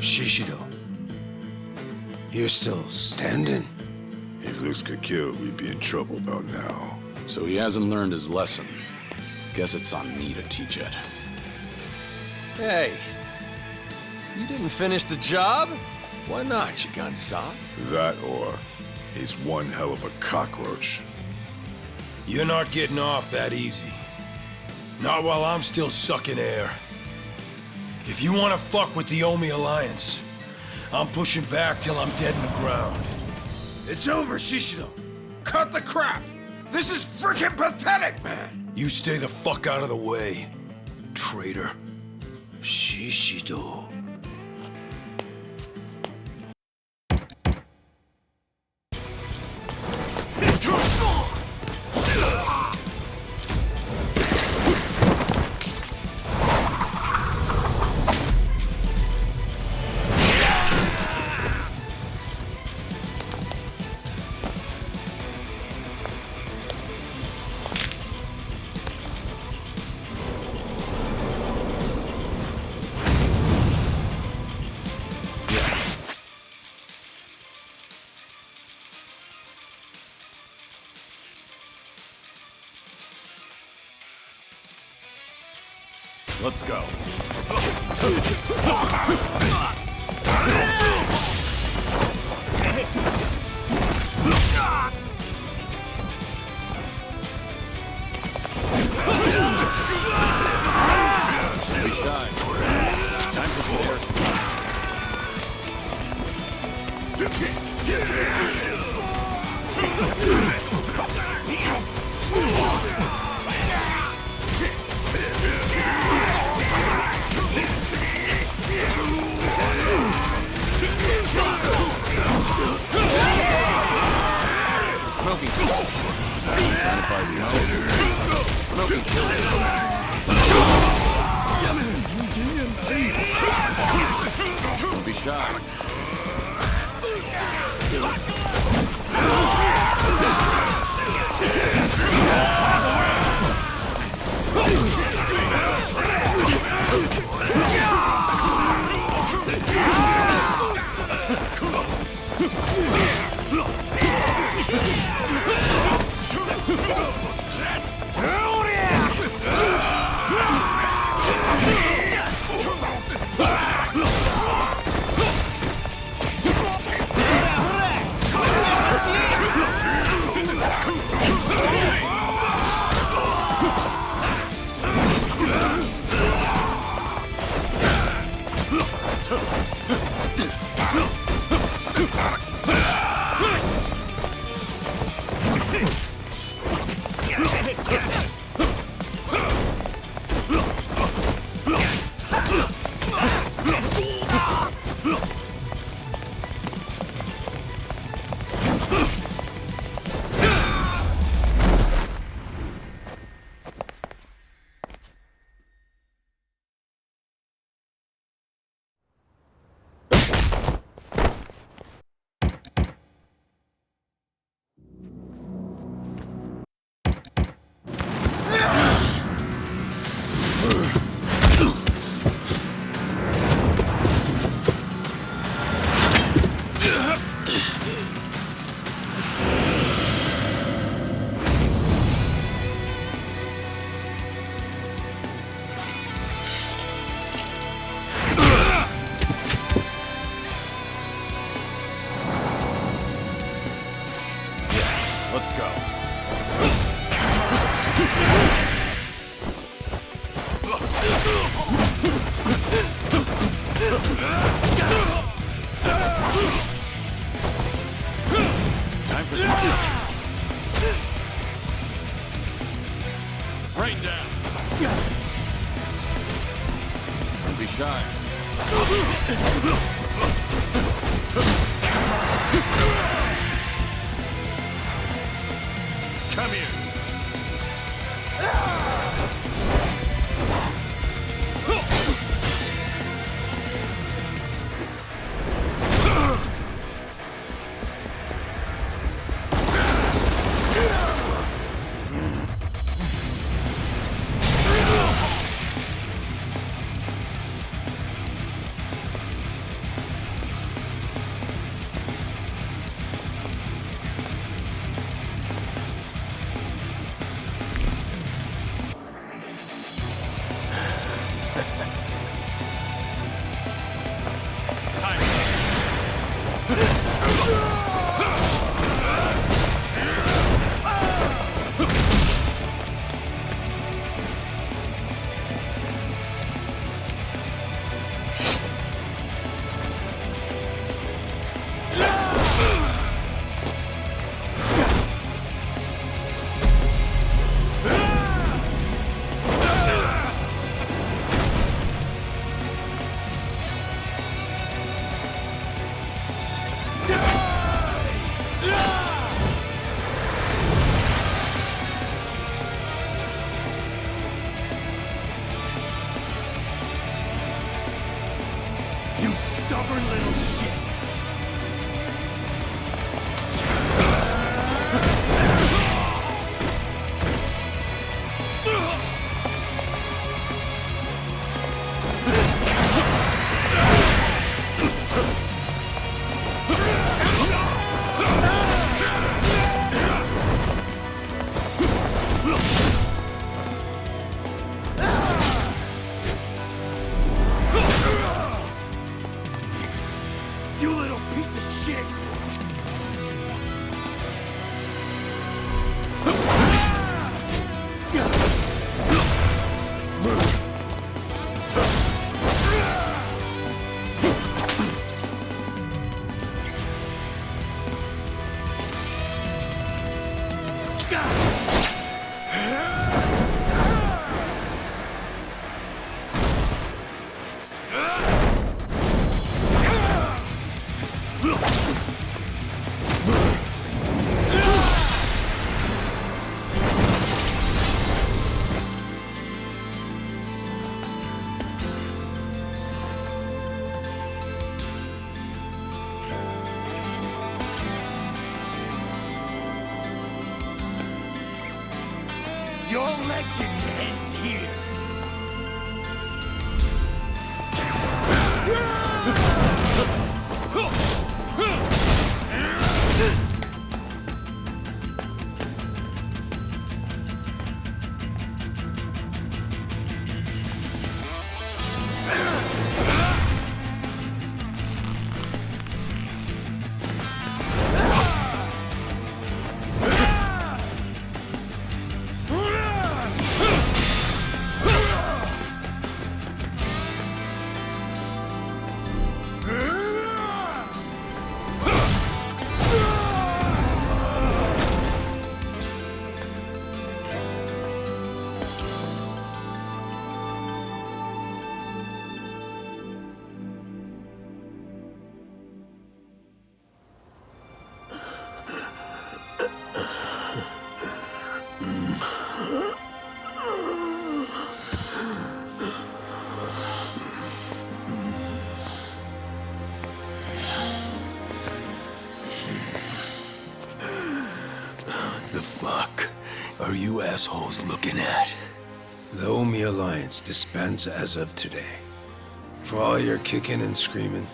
Shishido, you're still standing? If looks could kill, we'd be in trouble about now. So he hasn't learned his lesson. Guess it's on me to teach it. Hey, you didn't finish the job? Why not, you gun soft? That or he's one hell of a cockroach. You're not getting off that easy. Not while I'm still sucking air. If you want to fuck with the Omi Alliance, I'm pushing back till I'm dead in the ground. It's over, Shishido. Cut the crap. This is freaking pathetic, man. You stay the fuck out of the way, traitor. Shishido. Let's go. Be shy. Time for some air supply. Don't be shy. Let's go. Time for some. Rain down. Don't be shy. Come here. Your legend ends here. The fuck are you assholes looking at? The Omi Alliance disbands as of today. For all your kicking and screaming,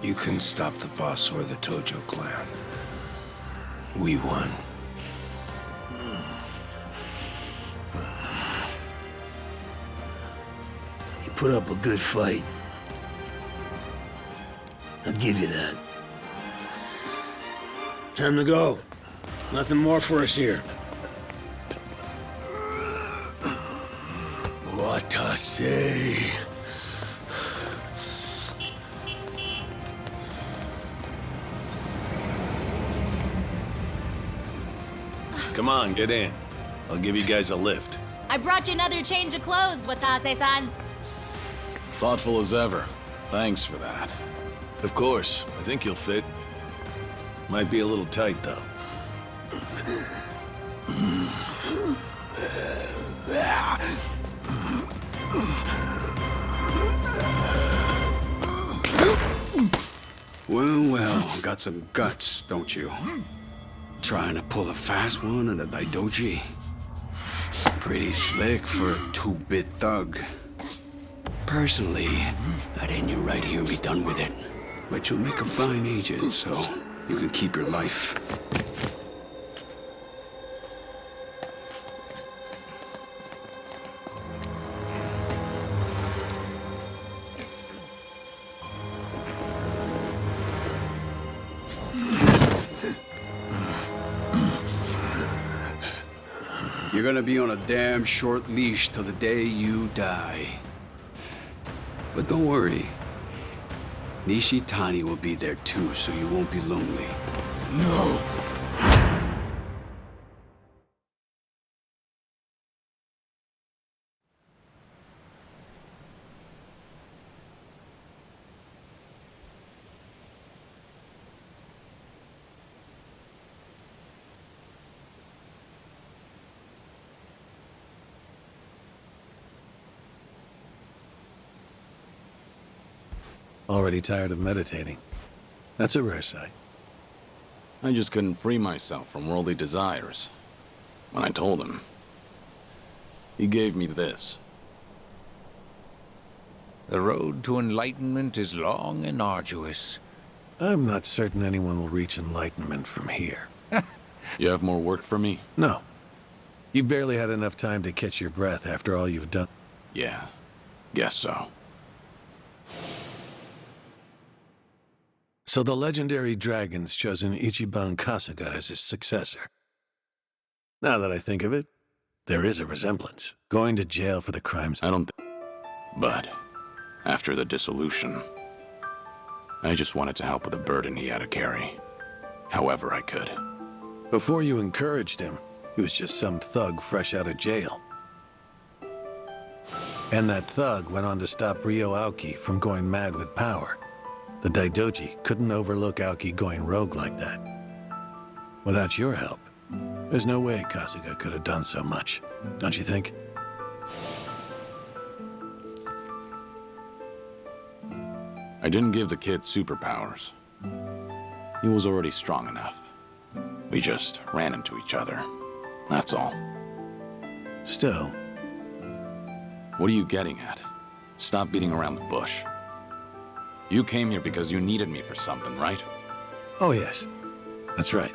you couldn't stop the boss or the Tojo clan. We won. You put up a good fight. I'll give you that. Time to go. Nothing more for us here. What I say? Come on, get in. I'll give you guys a lift. I brought you another change of clothes, Watase-san. Thoughtful as ever. Thanks for that. Of course, I think you'll fit. Might be a little tight, though. Well, got some guts, don't you? Trying to pull a fast one at a Daidoji. Pretty slick for a two-bit thug. Personally, I'd end you right here and be done with it. But you'll make a fine agent, so you can keep your life. You're gonna be on a damn short leash till the day you die. But don't worry. Nishitani will be there too, so you won't be lonely. No! Already tired of meditating. That's a rare sight. I just couldn't free myself from worldly desires. When I told him, he gave me this. The road to enlightenment is long and arduous. I'm not certain anyone will reach enlightenment from here. You have more work for me? No. You've barely had enough time to catch your breath after all you've done. Yeah, guess so. So the legendary dragon's chosen Ichiban Kasuga as his successor. Now that I think of it, there is a resemblance. Going to jail for the crimes. I don't think. But after the dissolution, I just wanted to help with the burden he had to carry, however I could. Before you encouraged him, he was just some thug fresh out of jail. And that thug went on to stop Ryo Aoki from going mad with power. The Daidoji couldn't overlook Aoki going rogue like that. Without your help, there's no way Kasuga could have done so much, don't you think? I didn't give the kid superpowers. He was already strong enough. We just ran into each other. That's all. Still, What are you getting at? Stop beating around the bush. You came here because you needed me for something, right? oh yes, that's right.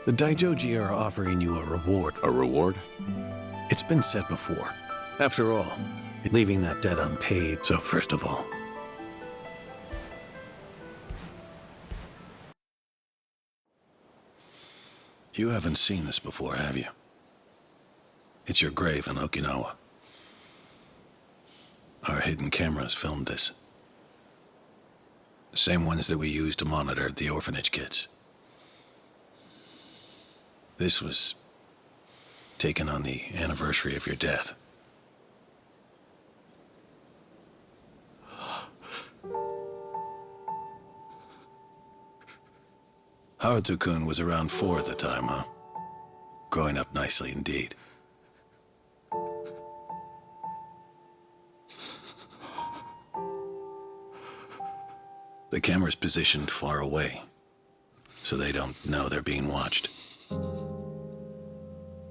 The Daijoji are offering you a reward. A reward? It's been said before. After all, leaving that debt unpaid, so first of all. You haven't seen this before, have you? It's your grave in Okinawa. Our hidden cameras filmed this. The same ones that we used to monitor the orphanage kids. This was taken on the anniversary of your death. Haruto-kun was around 4 at the time, huh? Growing up nicely indeed. The camera's positioned far away, so they don't know they're being watched.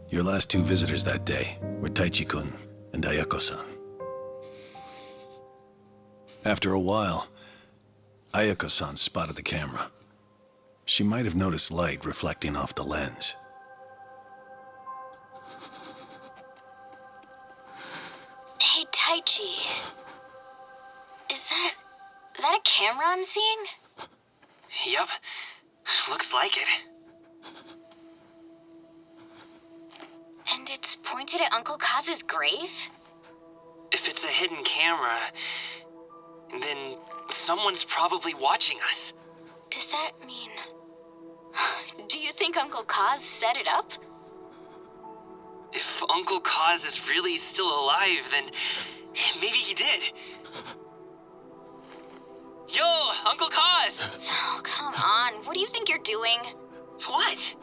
Your last 2 visitors that day were Taichi-kun and Ayako-san. After a while, Ayako-san spotted the camera. She might have noticed light reflecting off the lens. Hey, Taichi. Is that a camera I'm seeing? Yep. Looks like it. And it's pointed at Uncle Kaz's grave? If it's a hidden camera, then someone's probably watching us. Does that mean... Do you think Uncle Kaz set it up? If Uncle Kaz is really still alive, then maybe he did. Yo, Uncle Kaz! Oh, come on. What do you think you're doing? What?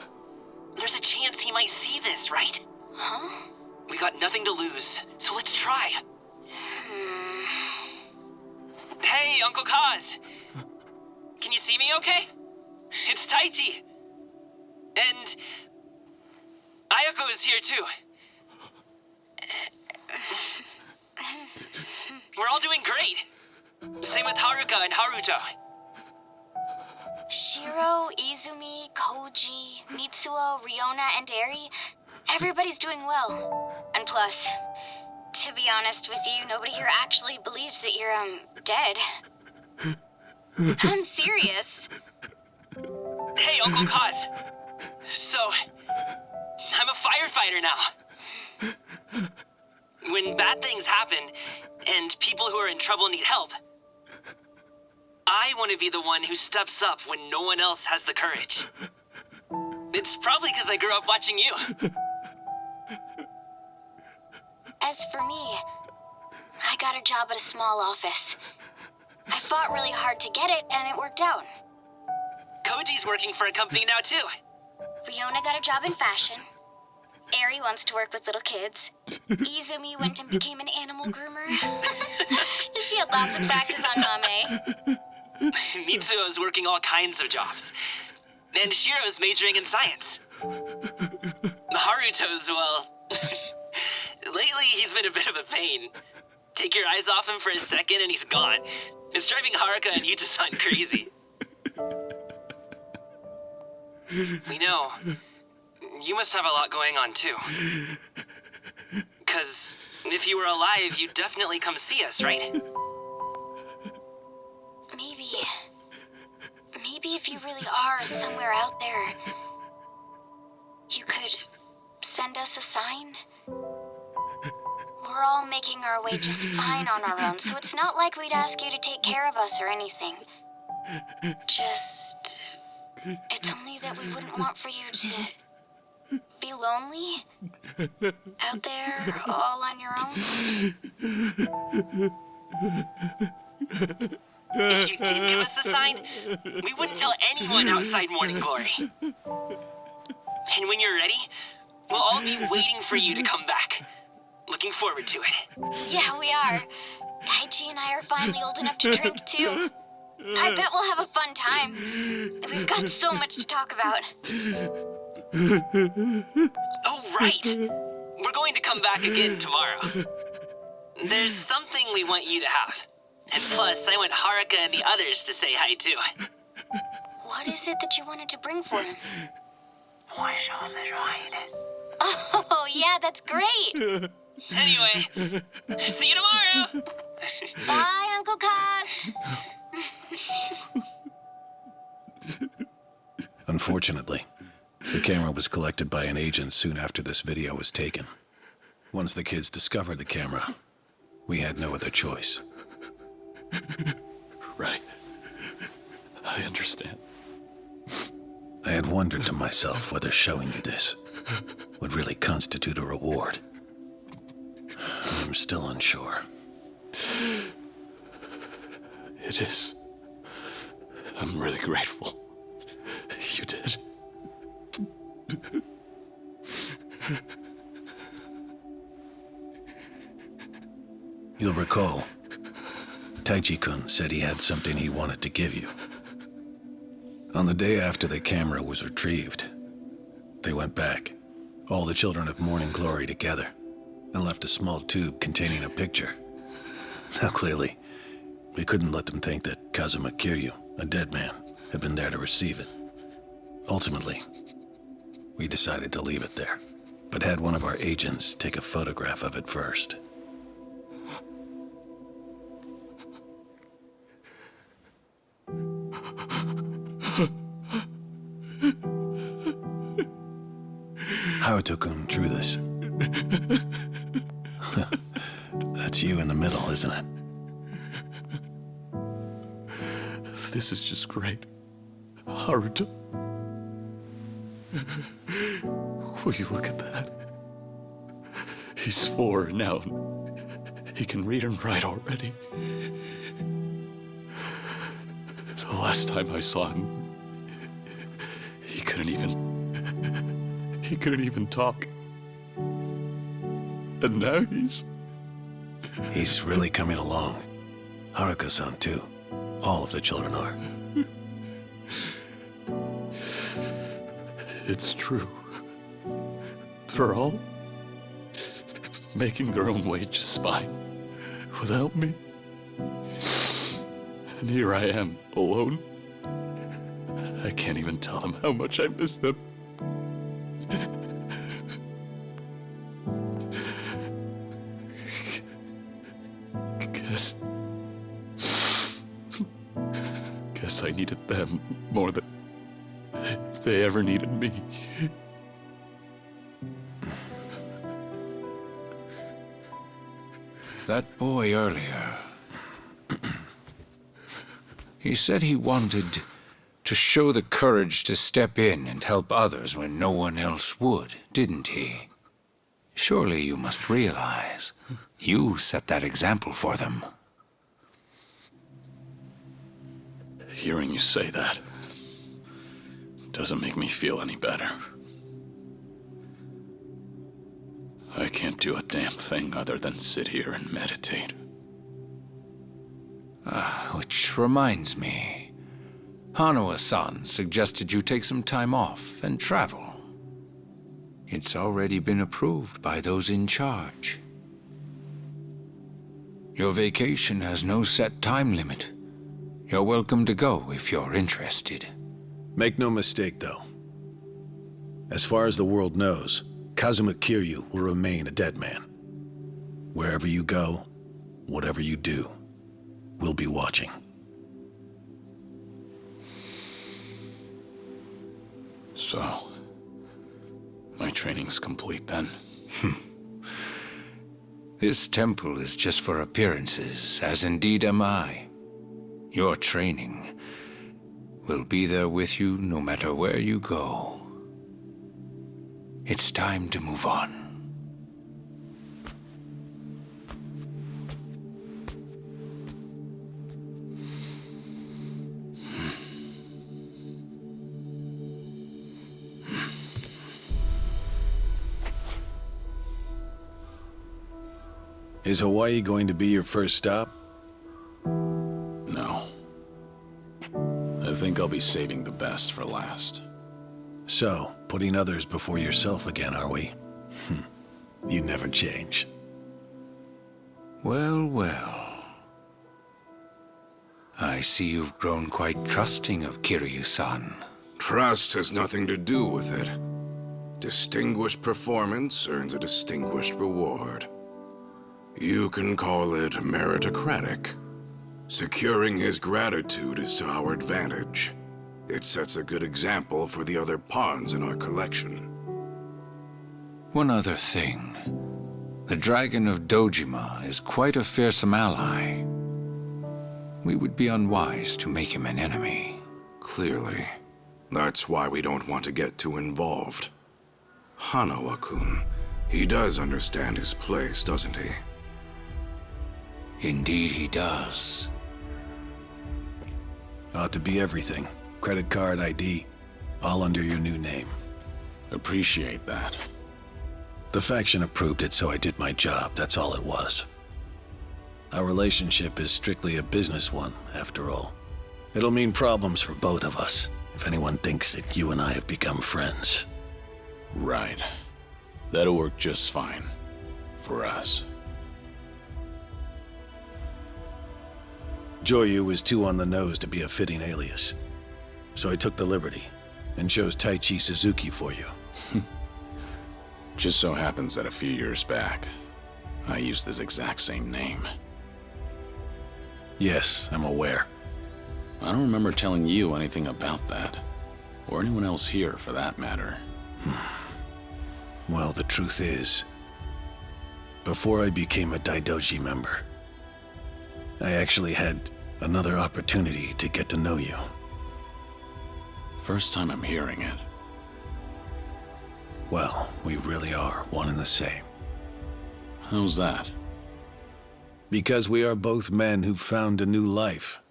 There's a chance he might see this, right? Huh? We got nothing to lose, so let's try. Hey, Uncle Kaz! Can you see me okay? It's Taichi! And... Ayako is here too. We're all doing great. Same with Haruka and Haruto. Shiro, Izumi, Koji, Mitsuo, Riona, and Eri, everybody's doing well. And plus, to be honest with you, nobody here actually believes that you're, dead. I'm serious. Hey, Uncle Kaz. So, I'm a firefighter now. When bad things happen, and people who are in trouble need help, I want to be the one who steps up when no one else has the courage. It's probably because I grew up watching you. As for me, I got a job at a small office. I fought really hard to get it, and it worked out. Koji's working for a company now, too. Riona got a job in fashion. Eri wants to work with little kids. Izumi went and became an animal groomer. She had lots of practice on Mame. Mitsuo's working all kinds of jobs. And Shiro's majoring in science. Haruto's, well... lately, he's been a bit of a pain. Take your eyes off him for a second and he's gone. It's driving Haruka and Yuta-san crazy. We know. You must have a lot going on, too. 'Cause if you were alive, you'd definitely come see us, right? Maybe if you really are somewhere out there, you could send us a sign? We're all making our way just fine on our own, so it's not like we'd ask you to take care of us or anything. Just... It's only that we wouldn't want for you to be lonely out there all on your own. If you did give us a sign, we wouldn't tell anyone outside Morning Glory. And when you're ready, we'll all be waiting for you to come back. Looking forward to it. Yeah, we are. Taichi and I are finally old enough to drink, too. I bet we'll have a fun time. We've got so much to talk about. Oh, right. We're we're going to come back again tomorrow. There's something we want you to have. And plus, I want Haruka and the others to say hi too. What is it that you wanted to bring for him? Oh, yeah, that's great. Anyway, see you tomorrow. Bye, Uncle Kaz. Unfortunately, the camera was collected by an agent soon after this video was taken. Once the kids discovered the camera, we had no other choice. Right. I understand. I had wondered to myself whether showing you this would really constitute a reward. I'm still unsure. It is. I'm really grateful. You did. You'll recall, Taichi-kun said he had something he wanted to give you. On the day after the camera was retrieved, they went back, all the children of Morning Glory together, and left a small tube containing a picture. Now clearly, we couldn't let them think that Kazuma Kiryu, a dead man, had been there to receive it. Ultimately, we decided to leave it there, but had one of our agents take a photograph of it first. Haruto-kun drew this. That's you in the middle, isn't it? This is just great. Haruto. Will you look at that? He's 4 now. He can read and write already. The last time I saw him, he couldn't even talk. And now He's really coming along. Haruka-san too. All of the children are. It's true. They're all making their own way just fine without me. And here I am, alone. I can't even tell them how much I miss them. Guess I needed them more than they ever needed me. That boy earlier, he said he wanted to show the courage to step in and help others when no one else would, didn't he? Surely you must realize you set that example for them. Hearing you say that doesn't make me feel any better. I can't do a damn thing other than sit here and meditate. Which reminds me, Hanawa-san suggested you take some time off and travel. It's already been approved by those in charge. Your vacation has no set time limit. You're welcome to go if you're interested. Make no mistake, though. As far as the world knows, Kazuma Kiryu will remain a dead man. Wherever you go, whatever you do, we'll be watching. So, my training's complete then? This temple is just for appearances, as indeed am I. Your training will be there with you no matter where you go. It's time to move on. Is Hawaii going to be your first stop? No. I think I'll be saving the best for last. So, putting others before yourself again, are we? You never change. Well, well. I see you've grown quite trusting of Kiryu-san. Trust has nothing to do with it. Distinguished performance earns a distinguished reward. You can call it meritocratic. Securing his gratitude is to our advantage. It sets a good example for the other pawns in our collection. One other thing. The Dragon of Dojima is quite a fearsome ally. We would be unwise to make him an enemy. Clearly. That's why we don't want to get too involved. Hanawa-kun, he does understand his place, doesn't he? Indeed he does. Ought to be everything. Credit card, ID, all under your new name. Appreciate that. The faction approved it, so I did my job. That's all it was. Our relationship is strictly a business one, after all. It'll mean problems for both of us, if anyone thinks that you and I have become friends. Right. That'll work just fine. For us. Joyu was too on the nose to be a fitting alias. So I took the liberty, and chose Taichi Suzuki for you. Just so happens that a few years back, I used this exact same name. Yes, I'm aware. I don't remember telling you anything about that. Or anyone else here, for that matter. Well, the truth is, before I became a Daidoji member, I actually had another opportunity to get to know you. First time I'm hearing it. Well, we really are one and the same. How's that? Because we are both men who've found a new life.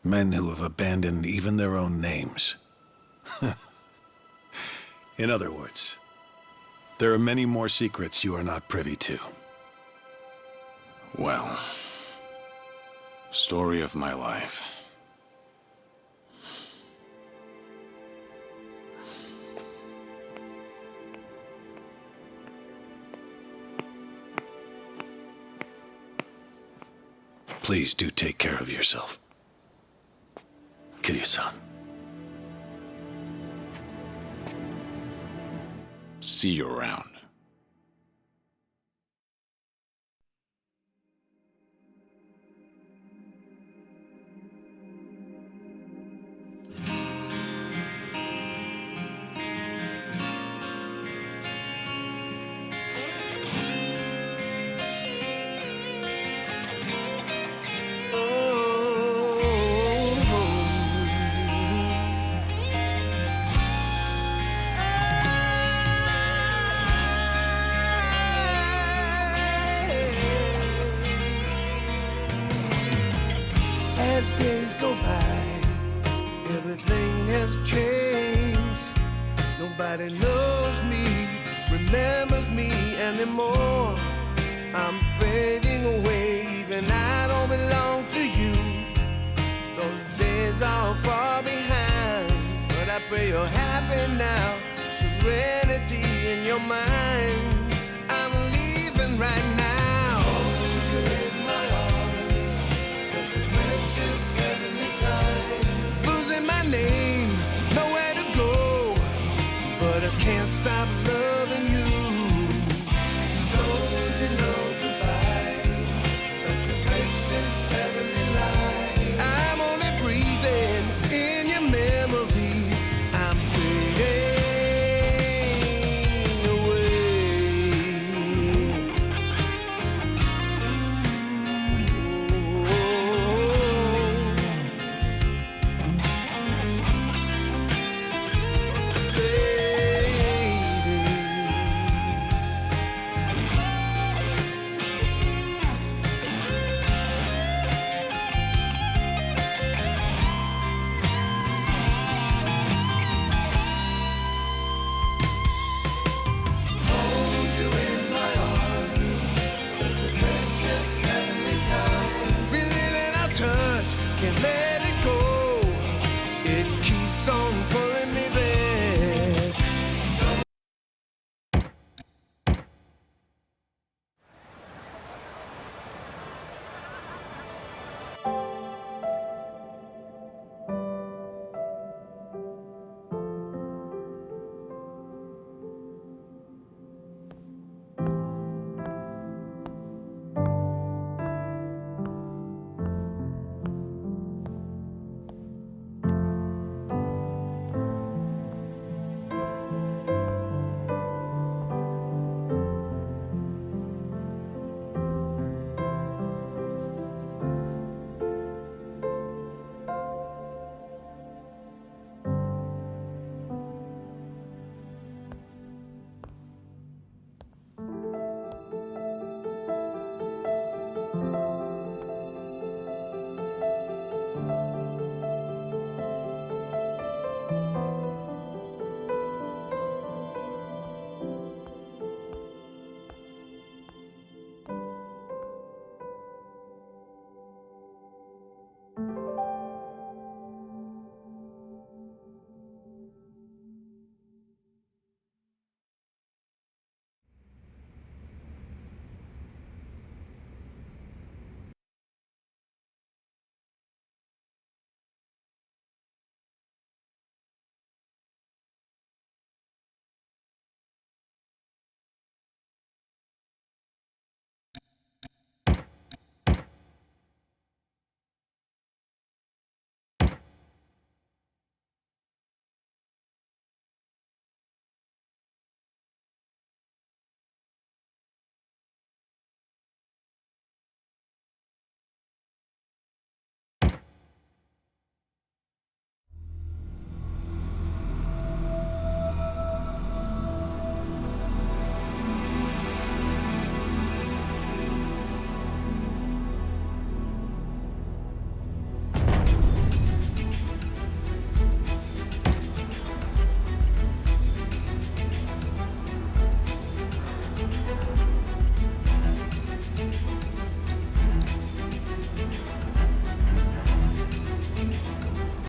Men who have abandoned even their own names. In other words, there are many more secrets you are not privy to. Well, story of my life. Please do take care of yourself. Kiryu-san. See you around. As days go by, everything has changed. Nobody knows me, remembers me anymore. I'm fading away, even I don't belong to you. Those days are far behind, but I pray you're happy now. Serenity in your mind.